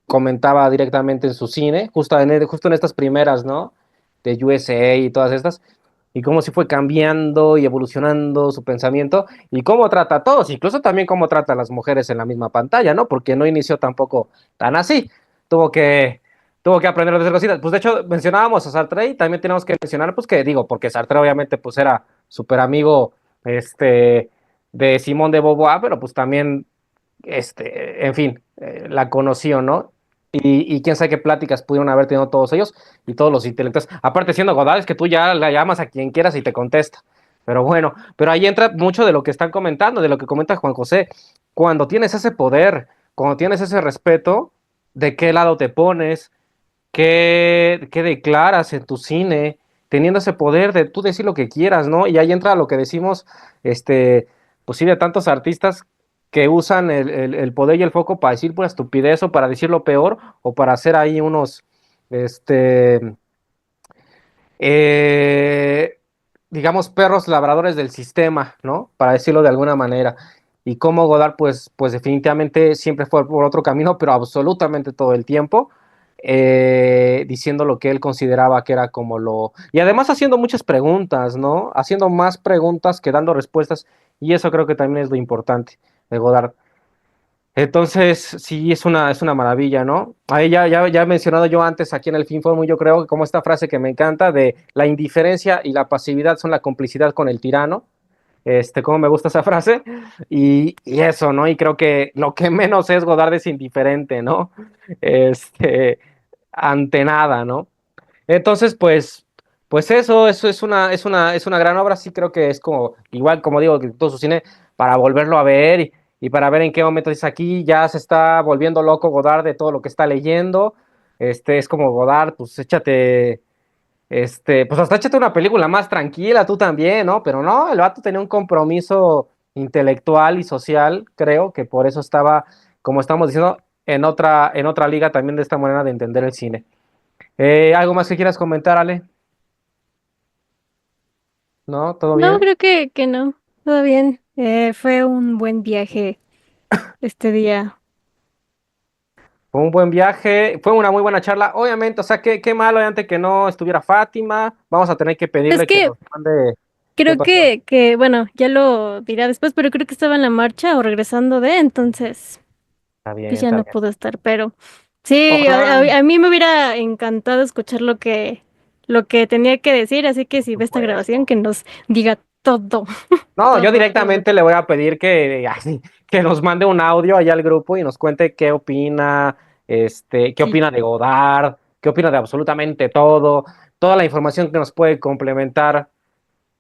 [SPEAKER 1] comentaba directamente en su cine, justo en estas primeras, ¿no? De USA y todas estas, y cómo sí fue cambiando y evolucionando su pensamiento y cómo trata a todos, incluso también cómo trata a las mujeres en la misma pantalla, ¿no? Porque no inició tampoco tan así. Tuvo que, tuvo que aprender a hacer cositas. Pues de hecho, mencionábamos a Sartre y también tenemos que mencionar, pues que digo, porque Sartre obviamente pues era súper amigo de Simón de Beauvoir, pero pues también, en fin, la conoció, ¿no? Y quién sabe qué pláticas pudieron haber tenido todos ellos y todos los intelectuales. Aparte, siendo Godard, es que tú ya la llamas a quien quieras y te contesta. Pero bueno, pero ahí entra mucho de lo que están comentando, de lo que comenta Juan José. Cuando tienes ese poder, cuando tienes ese respeto, ¿de qué lado te pones? ¿Qué declaras en tu cine? Teniendo ese poder de tú decir lo que quieras, ¿no? Y ahí entra lo que decimos, pues sí, de tantos artistas que usan el poder y el foco para decir pura estupidez o para decir lo peor o para hacer ahí unos, este, eh, digamos, perros labradores del sistema, ¿no? Para decirlo de alguna manera. Y cómo Godard, pues definitivamente siempre fue por otro camino, pero absolutamente todo el tiempo, diciendo lo que él consideraba que era como lo... Y además haciendo muchas preguntas, ¿no? Haciendo más preguntas que dando respuestas, y eso creo que también es lo importante de Godard. Entonces, sí, es una maravilla, ¿no? Ahí ya he mencionado yo antes aquí en el Finforum, yo creo que como esta frase que me encanta de la indiferencia y la pasividad son la complicidad con el tirano. Cómo me gusta esa frase. Y eso, ¿no? Y creo que lo que menos es Godard es indiferente, ¿no? Este, ante nada, ¿no? Entonces, pues eso es una gran obra. Sí creo que es como, igual como digo, que todo su cine, para volverlo a ver y para ver en qué momento dice aquí, ya se está volviendo loco Godard de todo lo que está leyendo. Es como Godard, pues échate, pues hasta échate una película más tranquila, tú también, ¿no? Pero no, el vato tenía un compromiso intelectual y social, creo, que por eso estaba, como estamos diciendo, en otra liga también de esta manera de entender el cine. ¿Algo más que quieras comentar, Ale? ¿No? ¿Todo
[SPEAKER 2] No,
[SPEAKER 1] bien?
[SPEAKER 2] creo que no. Todo bien. Fue un buen viaje este día.
[SPEAKER 1] Fue un buen viaje, fue una muy buena charla. Obviamente, o sea, qué malo antes que no estuviera Fátima. Vamos a tener que
[SPEAKER 2] Es
[SPEAKER 1] pedirle que
[SPEAKER 2] que
[SPEAKER 1] nos mande. ¿Qué
[SPEAKER 2] creo
[SPEAKER 1] pasó?
[SPEAKER 2] bueno, ya lo dirá después, pero creo que estaba en la marcha o regresando de, entonces,
[SPEAKER 1] Está bien,
[SPEAKER 2] pues ya
[SPEAKER 1] está
[SPEAKER 2] no
[SPEAKER 1] bien.
[SPEAKER 2] pudo estar, pero sí,
[SPEAKER 1] Ojalá,
[SPEAKER 2] a mí me hubiera encantado escuchar lo que tenía que decir, así que si
[SPEAKER 1] por
[SPEAKER 2] ve esta grabación,
[SPEAKER 1] supuesto.
[SPEAKER 2] que nos diga todo,
[SPEAKER 1] No, yo
[SPEAKER 2] todo, todo.
[SPEAKER 1] directamente le voy a pedir que, así, que nos mande un audio allá al grupo y nos cuente qué opina, qué
[SPEAKER 2] Sí,
[SPEAKER 1] opina de Godard, qué opina de absolutamente todo, toda la información que nos puede complementar,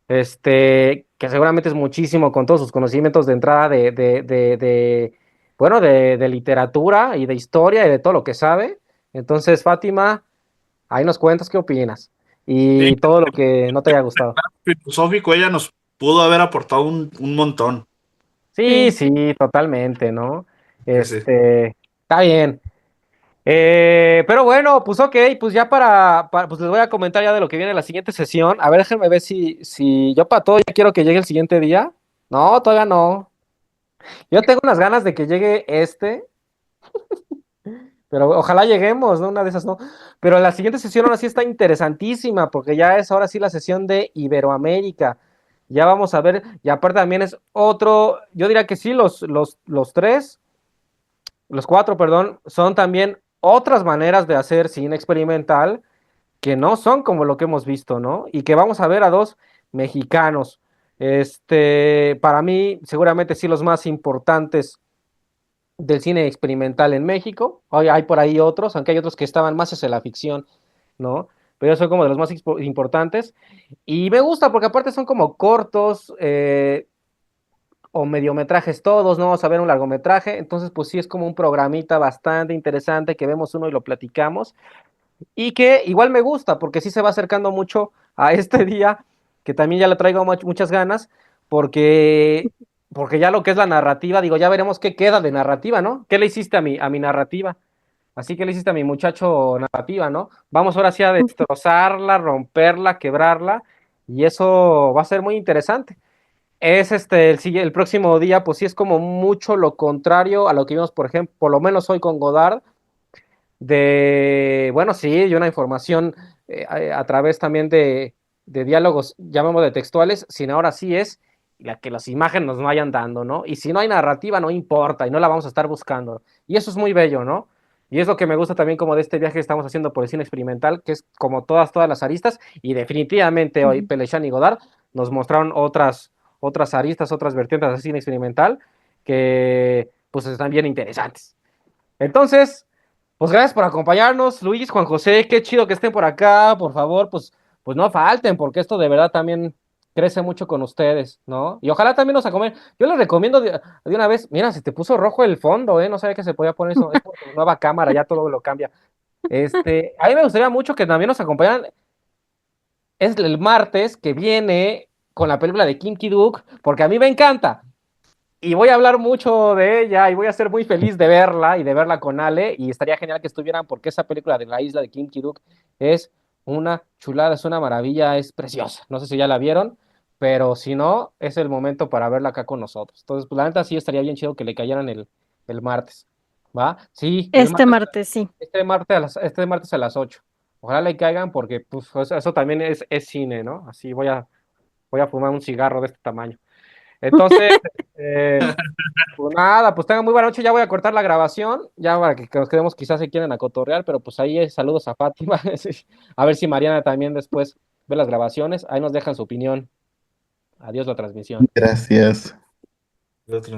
[SPEAKER 1] que seguramente es muchísimo con todos sus conocimientos de entrada bueno, de literatura y de historia y de todo lo que sabe. Entonces, Fátima, ahí nos cuentas qué opinas
[SPEAKER 5] Sí,
[SPEAKER 1] y todo lo que no te haya gustado.
[SPEAKER 5] filosófico, ella nos pudo haber aportado un montón.
[SPEAKER 1] Sí,
[SPEAKER 2] sí.
[SPEAKER 1] sí, totalmente, ¿no?
[SPEAKER 5] Sí, sí.
[SPEAKER 1] Este, Está bien. Pero bueno, pues ok, pues ya pues les voy a comentar ya de lo que viene en la siguiente sesión. A ver, déjenme ver si yo para todo ya quiero que llegue el siguiente día. No, todavía no. Yo tengo unas ganas de que llegue pero ojalá lleguemos, ¿no? Una de esas no. Pero la siguiente sesión ahora sí está interesantísima, porque ya es ahora sí la sesión de Iberoamérica. Ya vamos a ver, y aparte también es otro, yo diría que sí, los tres, los cuatro, perdón, son también otras maneras de hacer cine experimental que no son como lo que hemos visto, ¿no? Y que vamos a ver a dos mexicanos. Para mí, seguramente sí los más importantes del cine experimental en México. Hoy hay por ahí otros, aunque hay otros que estaban más hacia la ficción, ¿no? Pero yo soy como de los más importantes. Y me gusta porque aparte son como cortos o mediometrajes todos, no vamos a ver un largometraje. Entonces, pues sí es como un programita bastante interesante que vemos uno y lo platicamos. Y que igual me gusta, porque sí se va acercando mucho a este día, que también ya le traigo muchas ganas, porque, porque ya lo que es la narrativa, digo, ya veremos qué queda de narrativa, ¿no? ¿Qué le hiciste a mi narrativa? Así que le hiciste a mi muchacho narrativa, ¿no? Vamos ahora sí a destrozarla, romperla, quebrarla, y eso va a ser muy interesante. Es el próximo día, pues sí es como mucho lo contrario a lo que vimos, por ejemplo, por lo menos hoy con Godard, bueno, sí, y una información a través también de diálogos, llamamos de textuales, sino ahora sí es la que las imágenes nos vayan dando, ¿no? Y si no hay narrativa, no importa, y no la vamos a estar buscando. Y eso es muy bello, ¿no? Y es lo que me gusta también como de este viaje que estamos haciendo por el cine experimental, que es como todas las aristas, y definitivamente hoy Pelechán y Godard nos mostraron otras aristas, otras vertientes del cine experimental, que pues están bien interesantes. Entonces, pues gracias por acompañarnos, Luis, Juan José, qué chido que estén por acá, por favor, pues no falten, porque esto de verdad también crece mucho con ustedes, ¿no? Y ojalá también nos acompañen. Yo les recomiendo de una vez, mira, se te puso rojo el fondo, ¿eh? No sabía que se podía poner eso, es por tu nueva cámara, ya todo lo cambia. A mí me gustaría mucho que también nos acompañaran, es el martes que viene con la película de Kim Ki-duk, porque a mí me encanta. Y voy a hablar mucho de ella y voy a ser muy feliz de verla y de verla con Ale. Y estaría genial que estuvieran porque esa película de la isla de Kim Ki-duk es una chulada, es una maravilla, es preciosa. No sé si ya la vieron, pero si no, es el momento para verla acá con nosotros. Entonces, pues la neta sí estaría bien chido que le cayeran el martes. ¿Va? Sí,
[SPEAKER 2] Este martes, sí.
[SPEAKER 1] este martes a las 8. Ojalá le caigan porque pues, eso también es cine, ¿no? Así voy a fumar un cigarro de este tamaño. Entonces, pues nada, pues tengan muy buena noche. Ya voy a cortar la grabación, ya para que nos quedemos, quizás se quieren acotorrear, pero pues ahí saludos a Fátima. A ver si Mariana también después ve las grabaciones. Ahí nos dejan su opinión. Adiós la transmisión.
[SPEAKER 4] Gracias.
[SPEAKER 5] El otro